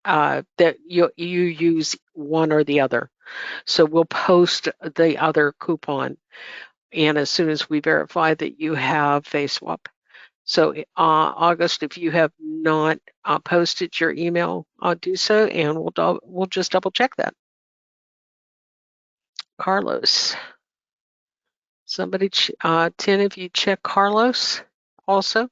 that you use one or the other. So we'll post the other coupon, and as soon as we verify that you have FaceSwap. So August, if you have not posted your email, do so, and we'll just double check that. Carlos, somebody, Tin, if you check Carlos also.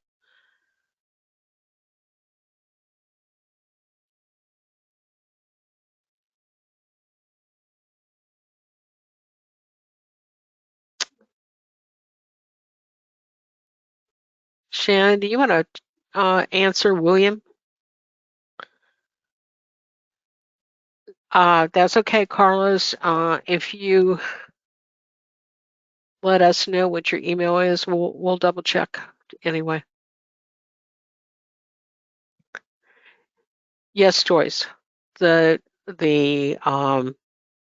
Shannon, do you want to answer William? That's okay, Carlos. If you let us know what your email is, we'll double check anyway. Yes, Joyce. The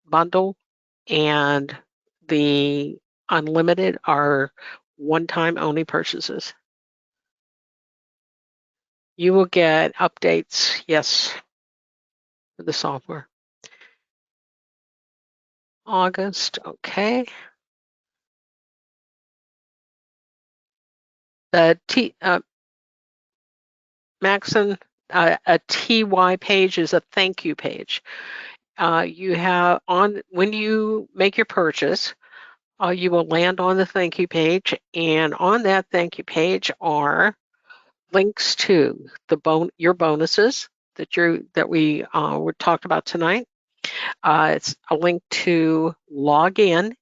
bundle and the unlimited are one-time only purchases. You will get updates, yes, for the software. August, okay. The Maxon, a TY page is a thank you page. You have when you make your purchase, you will land on the thank you page, and on that thank you page are links to your bonuses that we talked about tonight. It's a link to log in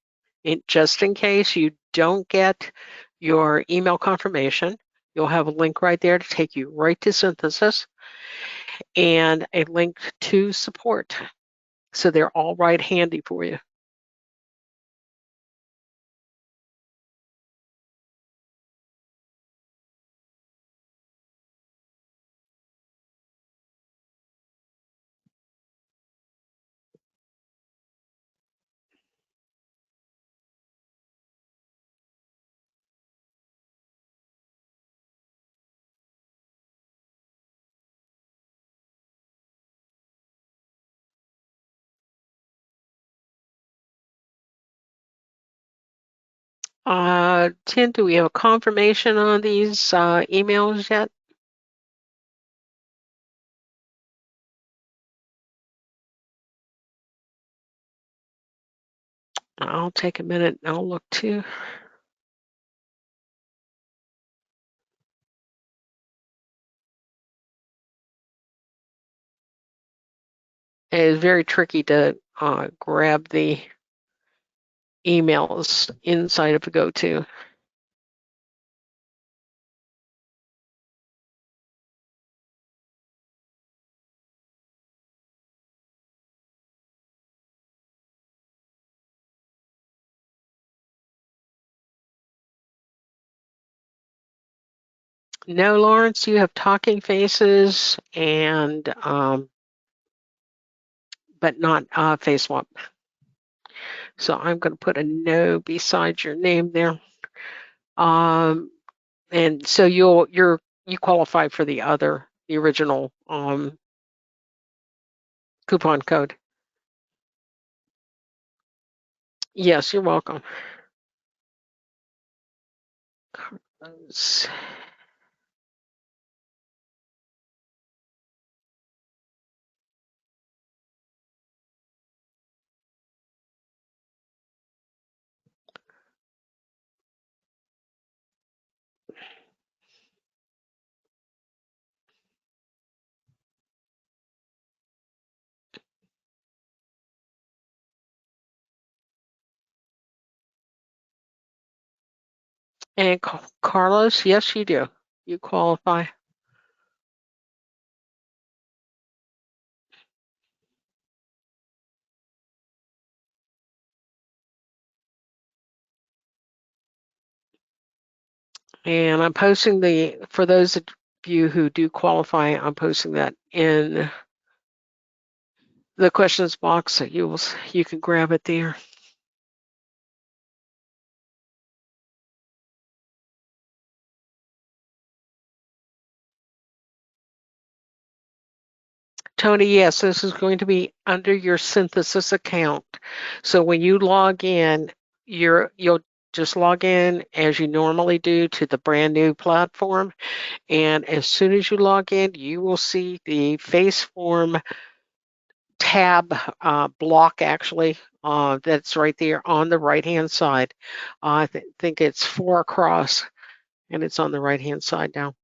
just in case you don't get your email confirmation. You'll have a link right there to take you right to Synthesis and a link to support. So they're all right handy for you. Tim, do we have a confirmation on these emails yet? I'll take a minute and I'll look too. It is very tricky to grab the emails inside of a GoTo. No, Lawrence, you have talking faces and but not FaceSwap. So I'm going to put a no beside your name there. And so you qualify for the original coupon code. Yes, you're welcome. And Carlos, yes, you do. You qualify. And I'm posting for those of you who do qualify, I'm posting that in the questions box so you can grab it there. Tony, yes, this is going to be under your synthesis account. So when you log in, you'll just log in as you normally do to the brand new platform. And as soon as you log in, you will see the FaceForm tab block actually that's right there on the right hand side. I think it's 4 across and it's on the right hand side now.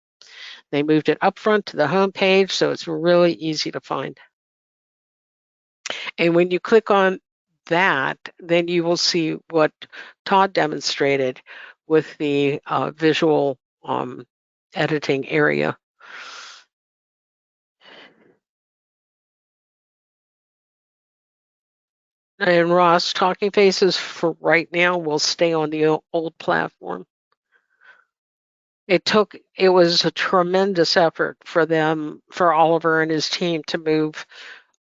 They moved it up front to the home page, so it's really easy to find. And when you click on that, then you will see what Todd demonstrated with the visual editing area. And Ross, Talking Faces for right now will stay on the old platform. It was a tremendous effort for Oliver and his team to move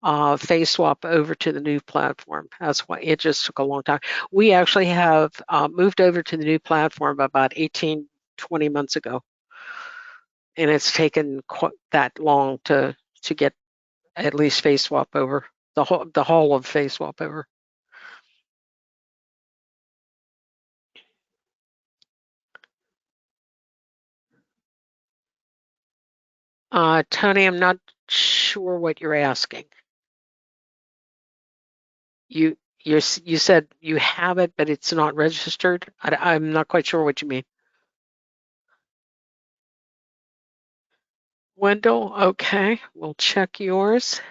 FaceSwap over to the new platform. That's why it just took a long time. We actually have moved over to the new platform about 18, 20 months ago. And it's taken that long to get at least FaceSwap over, the whole of FaceSwap over. Tony, I'm not sure what you're asking. You said you have it, but it's not registered. I'm not quite sure what you mean. Wendell, okay, we'll check yours.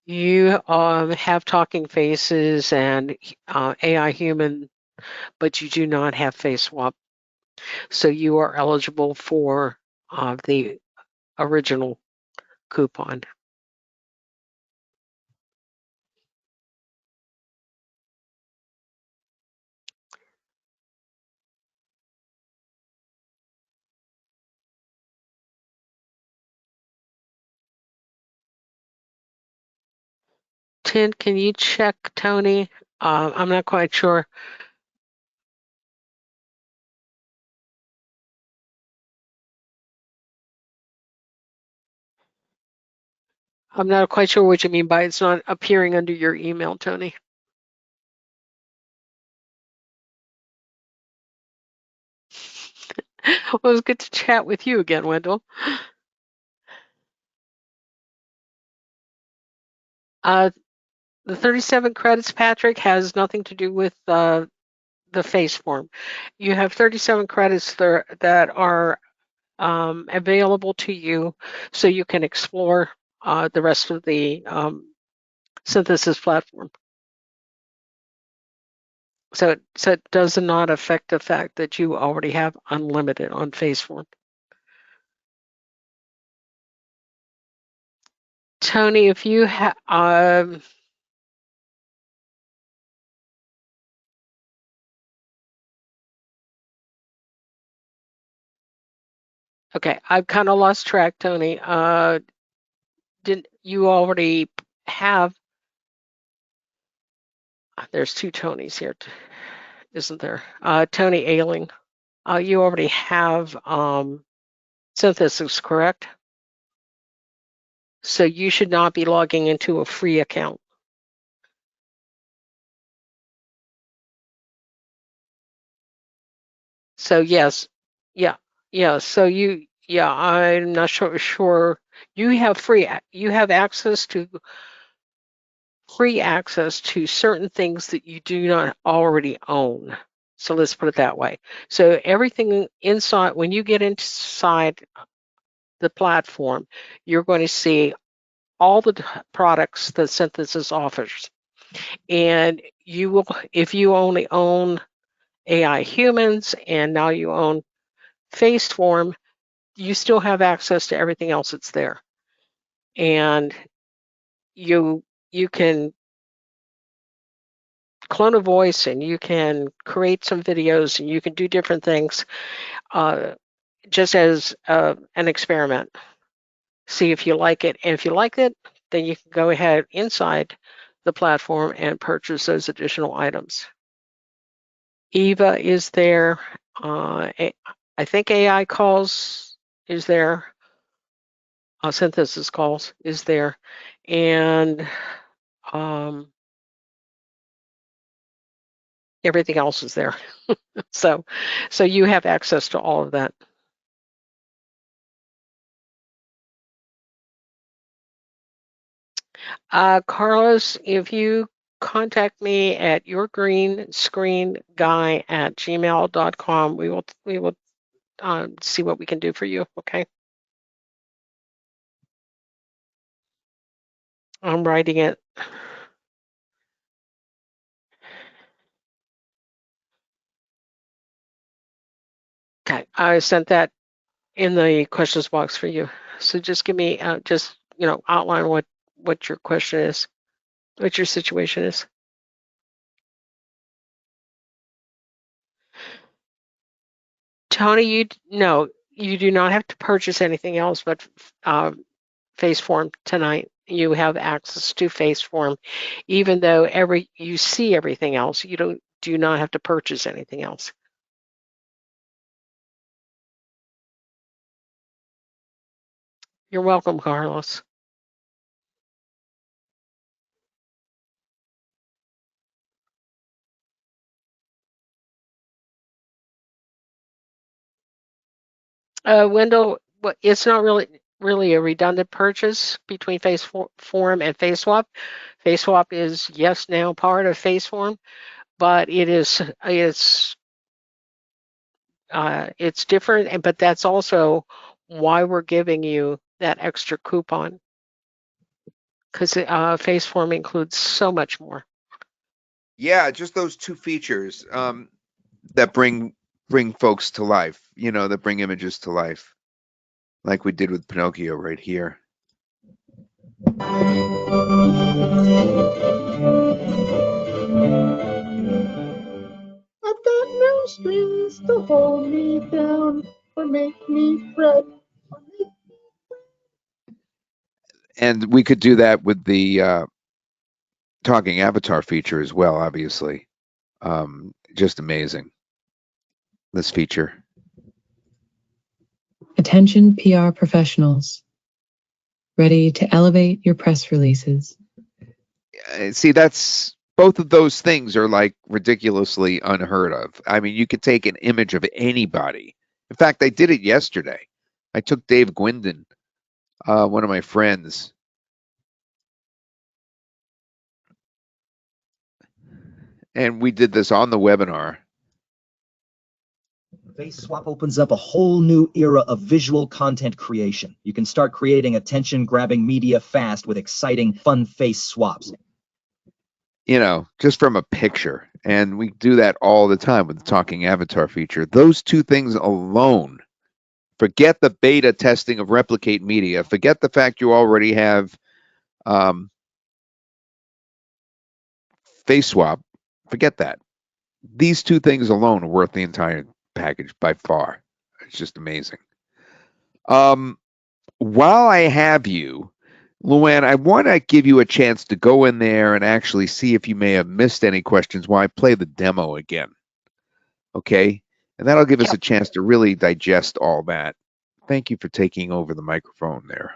You have Talking Faces and AI Human, but you do not have FaceSwap. So you are eligible for the original coupon. Tin, can you check Tony? I'm not quite sure. I'm not quite sure what you mean by it's not appearing under your email, Tony. Well, it was good to chat with you again, Wendell. The 37 credits, Patrick, has nothing to do with the FaceForm. You have 37 credits that are available to you so you can explore the rest of the synthesis platform. So it does not affect the fact that you already have unlimited on FaceForm. Tony, if you have, okay, I've kind of lost track, Tony. Didn't you already have? There's two Tonys here, isn't there? Tony Ailing. You already have synthesis, correct? So you should not be logging into a free account. So yes, yeah. So I'm not sure. You have access to free access to certain things that you do not already own. So let's put it that way. So everything inside, when you get inside the platform, you're going to see all the products that Synthesis offers. And you will, if you only own AI Humans and now you own FaceForm, you still have access to everything else that's there. And you can clone a voice and you can create some videos and you can do different things just as an experiment. See if you like it. And if you like it, then you can go ahead inside the platform and purchase those additional items. Eva is there. I think AI calls is there. Synthesis calls is there. And everything else is there. So you have access to all of that. Carlos, if you contact me at yourgreenscreenguy@gmail.com, we will see what we can do for you. Okay. I'm writing it. Okay, I sent that in the questions box for you. So just give me, outline what your question is, what your situation is. Tony, you do not have to purchase anything else but FaceForm tonight. You have access to FaceForm, even though you see everything else. You do not have to purchase anything else. You're welcome, Carlos. Wendell, it's not really a redundant purchase between FaceForm and FaceSwap. FaceSwap is now part of FaceForm, but it's different. But that's also why we're giving you that extra coupon, because FaceForm includes so much more. Yeah, just those two features that bring folks to life, that bring images to life, like we did with Pinocchio right here. I've got no strings to hold me down or make me fret. And we could do that with the talking avatar feature as well, obviously. Just amazing, this feature. Attention PR professionals. ready to elevate your press releases. See, that's both of those things are like ridiculously unheard of. I mean, you could take an image of anybody. In fact, I did it yesterday. I took Dave Gwindon, one of my friends, and we did this on the webinar. FaceSwap opens up a whole new era of visual content creation. You can start creating attention-grabbing media fast with exciting, fun face swaps. You know, just from a picture. And we do that all the time with the talking avatar feature. Those two things alone, forget the beta testing of replicate media, forget the fact you already have FaceSwap, forget that. These two things alone are worth the entire package by far. It's just amazing. While I have you, Luann, I want to give you a chance to go in there and actually see if you may have missed any questions while I play the demo again. Okay? And that'll give us a chance to really digest all that. Thank you for taking over the microphone there.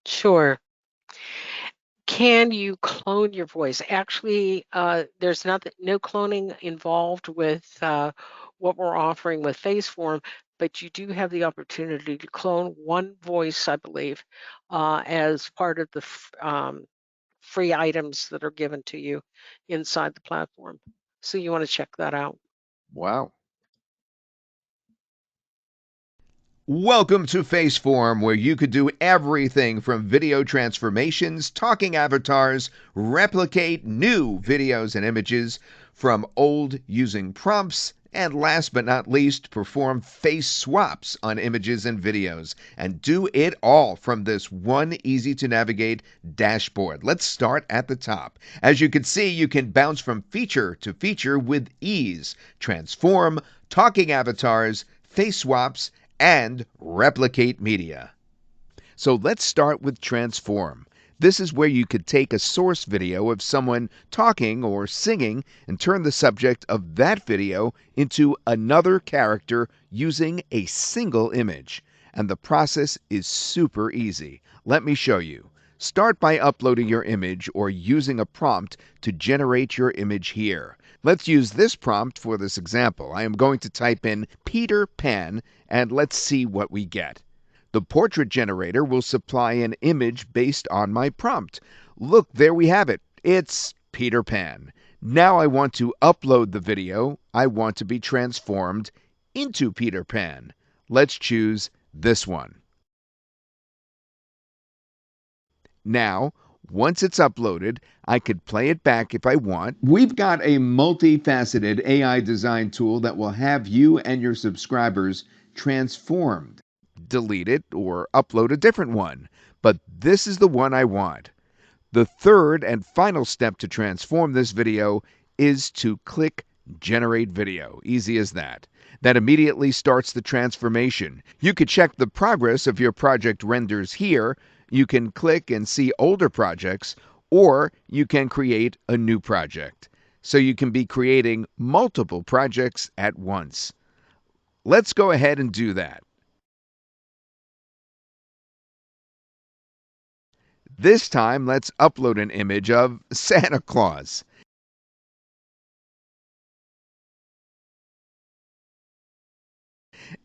Sure. Can you clone your voice? Actually, there's no cloning involved with what we're offering with FaceForm, but you do have the opportunity to clone one voice, I believe, as part of the free items that are given to you inside the platform. So you want to check that out. Wow. Welcome to FaceForm, where you could do everything from video transformations, talking avatars, replicate new videos and images from old using prompts, and last but not least, perform face swaps on images and videos, and do it all from this one easy-to-navigate dashboard. Let's start at the top. As you can see, you can bounce from feature to feature with ease, transform, talking avatars, face swaps, and replicate media. So let's start with Transform. This is where you could take a source video of someone talking or singing and turn the subject of that video into another character using a single image. And the process is super easy. Let me show you. Start by uploading your image or using a prompt to generate your image here. Let's use this prompt for this example. I am going to type in Peter Pan and let's see what we get. The portrait generator will supply an image based on my prompt. Look, there we have it. It's Peter Pan. Now I want to upload the video. I want to be transformed into Peter Pan. Let's choose this one. Now, once it's uploaded, I could play it back if I want. We've got a multifaceted AI design tool that will have you and your subscribers transformed. Delete it or upload a different one, but this is the one I want. The third and final step to transform this video is to click Generate Video. Easy as that. That immediately starts the transformation. You could check the progress of your project renders here. You can click and see older projects, or you can create a new project. So you can be creating multiple projects at once. Let's go ahead and do that. This time, let's upload an image of Santa Claus.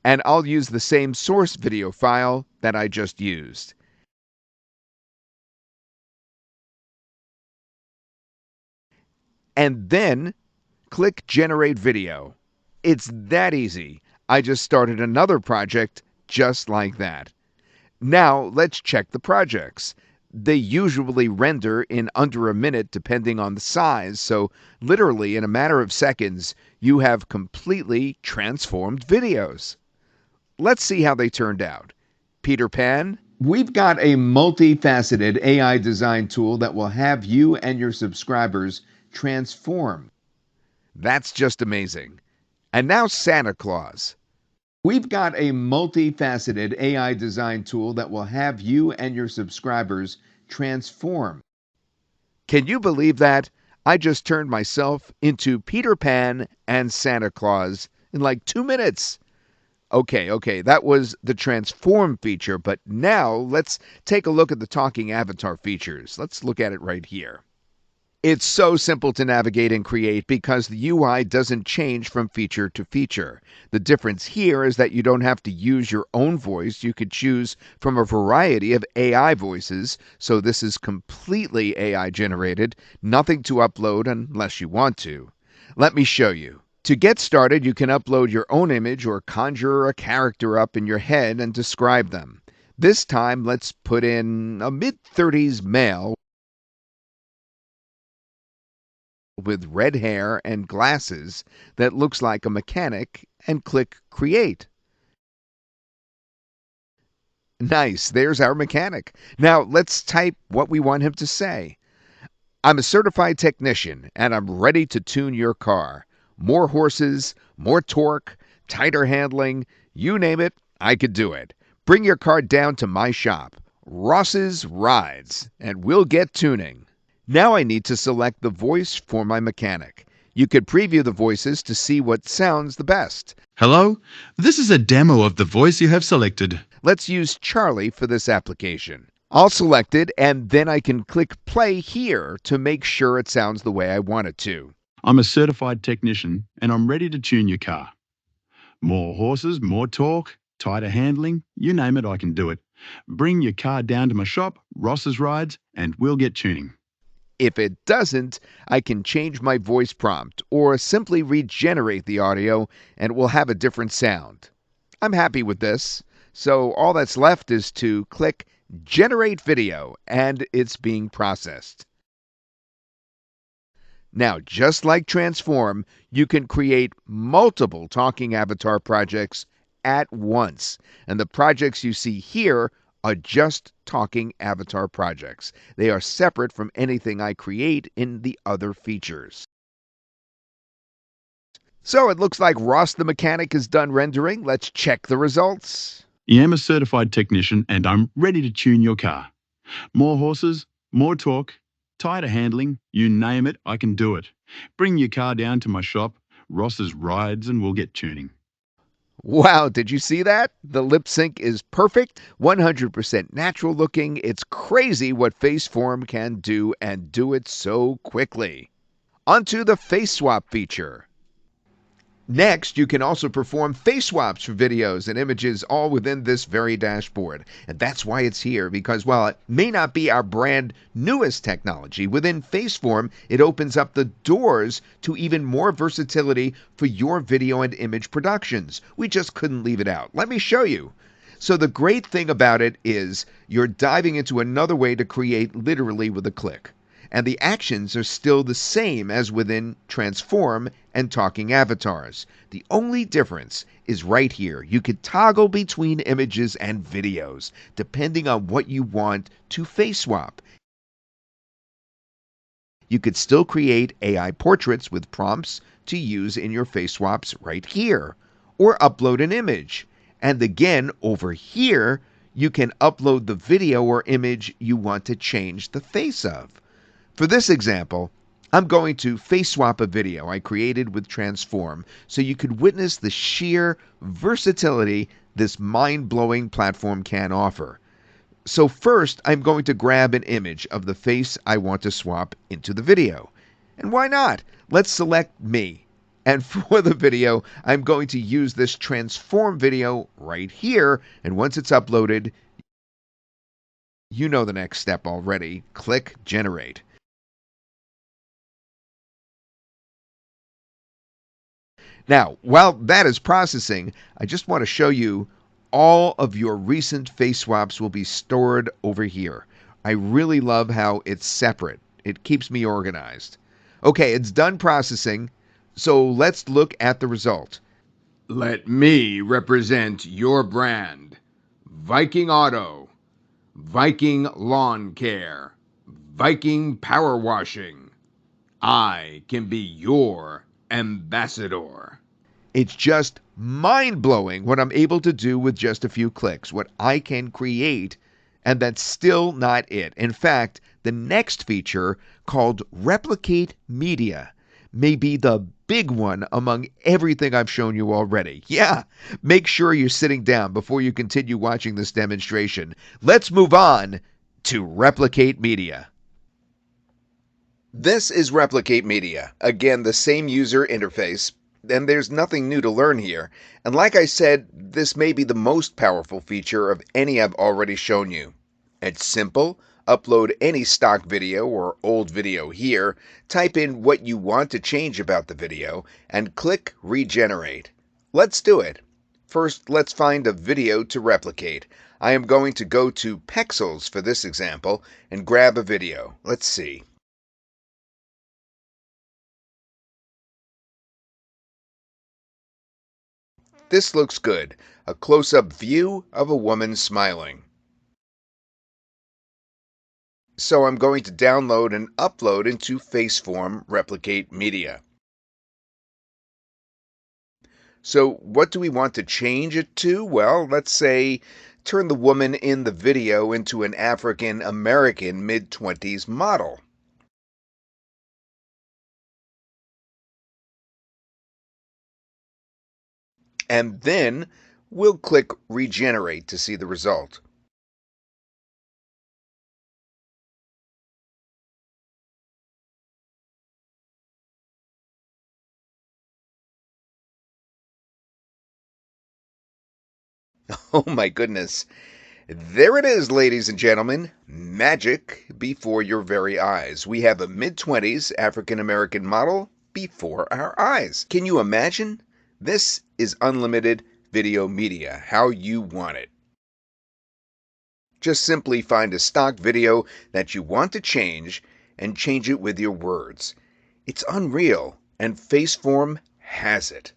And I'll use the same source video file that I just used. And then click Generate Video. It's that easy. I just started another project just like that. Now let's check the projects. They usually render in under a minute depending on the size, so literally in a matter of seconds, you have completely transformed videos. Let's see how they turned out. Peter Pan. We've got a multifaceted AI design tool that will have you and your subscribers transform. That's just amazing. And now Santa Claus. We've got a multifaceted AI design tool that will have you and your subscribers transform. Can you believe that? I just turned myself into Peter Pan and Santa Claus in like 2 minutes. Okay, that was the transform feature, but now let's take a look at the talking avatar features. Let's look at it right here. It's so simple to navigate and create because the UI doesn't change from feature to feature. The difference here is that you don't have to use your own voice. You could choose from a variety of AI voices, so this is completely AI generated, nothing to upload unless you want to. Let me show you. To get started, you can upload your own image or conjure a character up in your head and describe them. This time, let's put in a mid-30s male with red hair and glasses that looks like a mechanic and click Create. Nice, there's our mechanic. Now let's type what we want him to say. I'm a certified technician and I'm ready to tune your car. More horses, more torque, tighter handling, you name it, I could do it. Bring your car down to my shop, Ross's Rides, and we'll get tuning. Now I need to select the voice for my mechanic. You could preview the voices to see what sounds the best. Hello, this is a demo of the voice you have selected. Let's use Charlie for this application. I'll select it and then I can click play here to make sure it sounds the way I want it to. I'm a certified technician and I'm ready to tune your car. More horses, more torque, tighter handling, you name it, I can do it. Bring your car down to my shop, Ross's Rides, and we'll get tuning. If it doesn't, I can change my voice prompt or simply regenerate the audio and it will have a different sound. I'm happy with this, so all that's left is to click Generate Video and it's being processed. Now, just like Transform, you can create multiple talking avatar projects at once, and the projects you see here are just talking avatar projects. They are separate from anything I create in the other features. So it looks like Ross the mechanic is done rendering. Let's check the results. I am a certified technician and I'm ready to tune your car. More horses, more torque, tighter handling, you name it, I can do it. Bring your car down to my shop, Ross's Rides, and we'll get tuning. Wow, did you see that? The lip sync is perfect, 100% natural looking. It's crazy what FaceForm can do and do it so quickly. Onto the FaceSwap feature. Next, you can also perform face swaps for videos and images all within this very dashboard. And that's why it's here, because while it may not be our brand newest technology, within FaceForm, it opens up the doors to even more versatility for your video and image productions. We just couldn't leave it out. Let me show you. So the great thing about it is you're diving into another way to create literally with a click. And the actions are still the same as within Transform and Talking Avatars. The only difference is right here. You could toggle between images and videos depending on what you want to face swap. You could still create AI portraits with prompts to use in your face swaps right here, or upload an image. And again, over here, you can upload the video or image you want to change the face of. For this example, I'm going to face swap a video I created with Transform so you could witness the sheer versatility this mind-blowing platform can offer. So first, I'm going to grab an image of the face I want to swap into the video. And why not? Let's select me. And for the video, I'm going to use this Transform video right here. And once it's uploaded, you know the next step already. Click Generate. Now, while that is processing, I just want to show you all of your recent face swaps will be stored over here. I really love how it's separate. It keeps me organized. Okay, it's done processing, so let's look at the result. Let me represent your brand. Viking Auto, Viking Lawn Care, Viking Power Washing. I can be your ambassador. It's just mind-blowing what I'm able to do with just a few clicks, what I can create, and that's still not it. In fact, the next feature, called Replicate Media, may be the big one among everything I've shown you already. Yeah, make sure you're sitting down before you continue watching this demonstration. Let's move on to Replicate Media. This is Replicate Media. Again, the same user interface, and there's nothing new to learn here. And like I said, this may be the most powerful feature of any I've already shown you. It's simple. Upload any stock video or old video here, type in what you want to change about the video, and click Regenerate. Let's do it. First, let's find a video to replicate. I am going to go to Pexels for this example and grab a video. Let's see. This looks good. A close-up view of a woman smiling. So I'm going to download and upload into FaceForm Replicate Media. So what do we want to change it to? Well, let's say turn the woman in the video into an African American mid-20s model. And then we'll click Regenerate to see the result. Oh my goodness. There it is, ladies and gentlemen. Magic before your very eyes. We have a mid-20s African American model before our eyes. Can you imagine? This is unlimited video media, how you want it. Just simply find a stock video that you want to change and change it with your words. It's unreal, and FaceForm has it.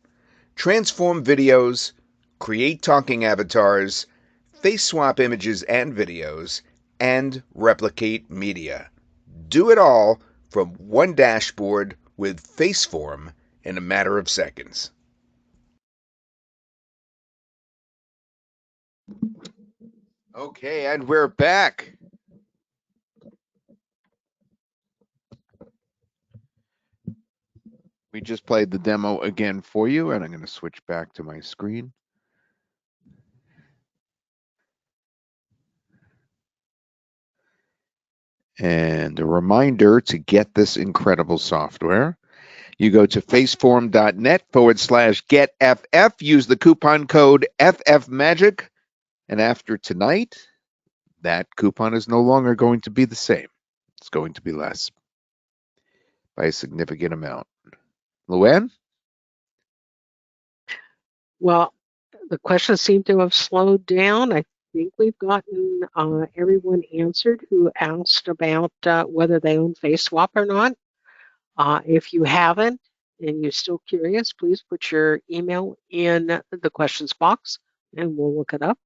Transform videos, create talking avatars, face swap images and videos, and replicate media. Do it all from one dashboard with FaceForm in a matter of seconds. Okay, and we're back. We just played the demo again for you, and I'm going to switch back to my screen. And a reminder to get this incredible software. You go to faceform.net/getFF, use the coupon code FFMagic, and after tonight, that coupon is no longer going to be the same. It's going to be less by a significant amount. Luann? Well, the questions seem to have slowed down. I think we've gotten everyone answered who asked about whether they own FaceSwap or not. If you haven't and you're still curious, please put your email in the questions box and we'll look it up.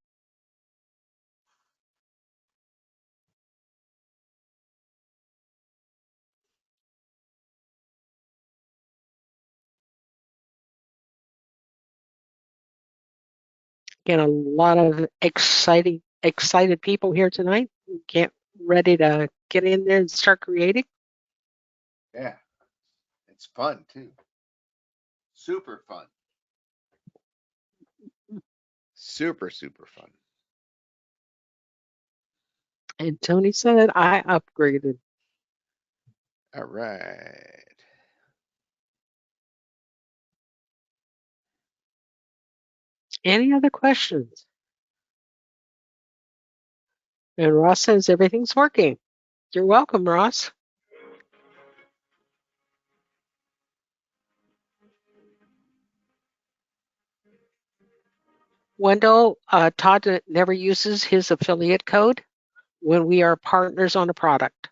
Again, a lot of excited people here tonight. Get ready to get in there and start creating. Yeah, it's fun too. Super fun. Super, super fun. And Tony said, I upgraded. All right. Any other questions? And Ross says everything's working. You're welcome, Ross. Wendell, Todd never uses his affiliate code when we are partners on a product.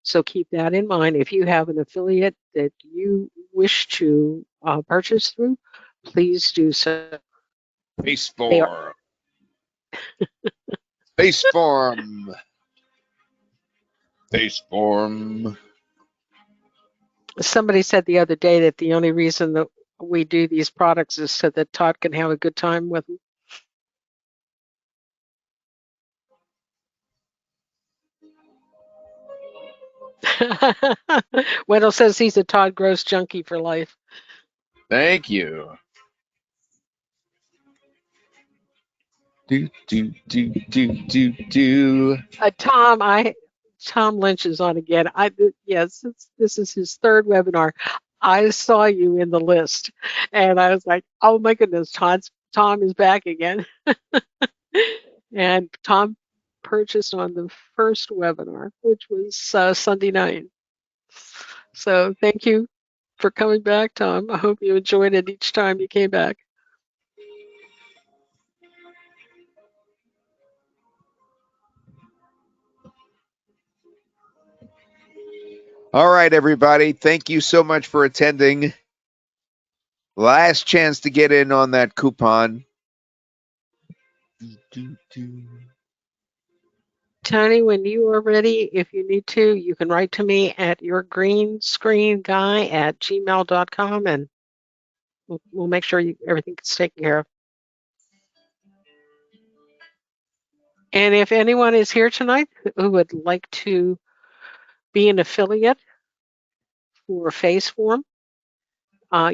So keep that in mind. If you have an affiliate that you wish to purchase through, please do so. FaceForm. FaceForm. FaceForm. Somebody said the other day that the only reason that we do these products is so that Todd can have a good time with them. Wendell says he's a Todd Gross junkie for life. Thank you. Do. Tom Lynch is on again. Yes, this is his third webinar. I saw you in the list, and I was like, oh my goodness, Tom is back again. And Tom purchased on the first webinar, which was Sunday night. So thank you for coming back, Tom. I hope you enjoyed it each time you came back. All right, everybody. Thank you so much for attending. Last chance to get in on that coupon. Tony, when you are ready, if you need to, you can write to me at yourgreenscreenguy@gmail.com, and we'll make sure everything gets taken care of. And if anyone is here tonight who would like to be an affiliate for FaceForm,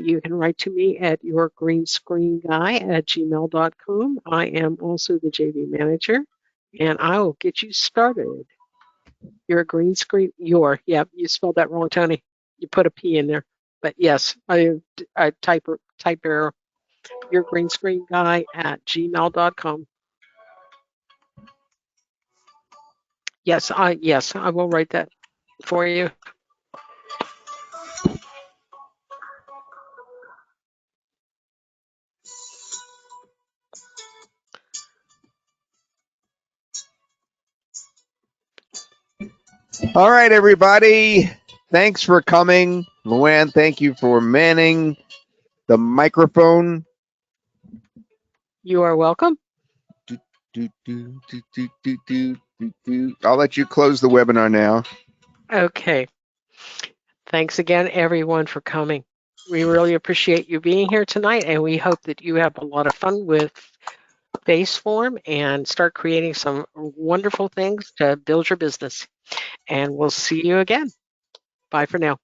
you can write to me at yourgreenscreenguy@gmail.com. I am also the JV manager, and I will get you started. You spelled that wrong, Tony. You put a P in there. But yes, I type error. Yourgreenscreenguy@gmail.com. Yes, I will write that for you. All right, everybody. Thanks for coming. Luann, thank you for manning the microphone. You are welcome. I'll let you close the webinar now. Okay. Thanks again, everyone, for coming. We really appreciate you being here tonight, and we hope that you have a lot of fun with FaceForm and start creating some wonderful things to build your business. And we'll see you again. Bye for now.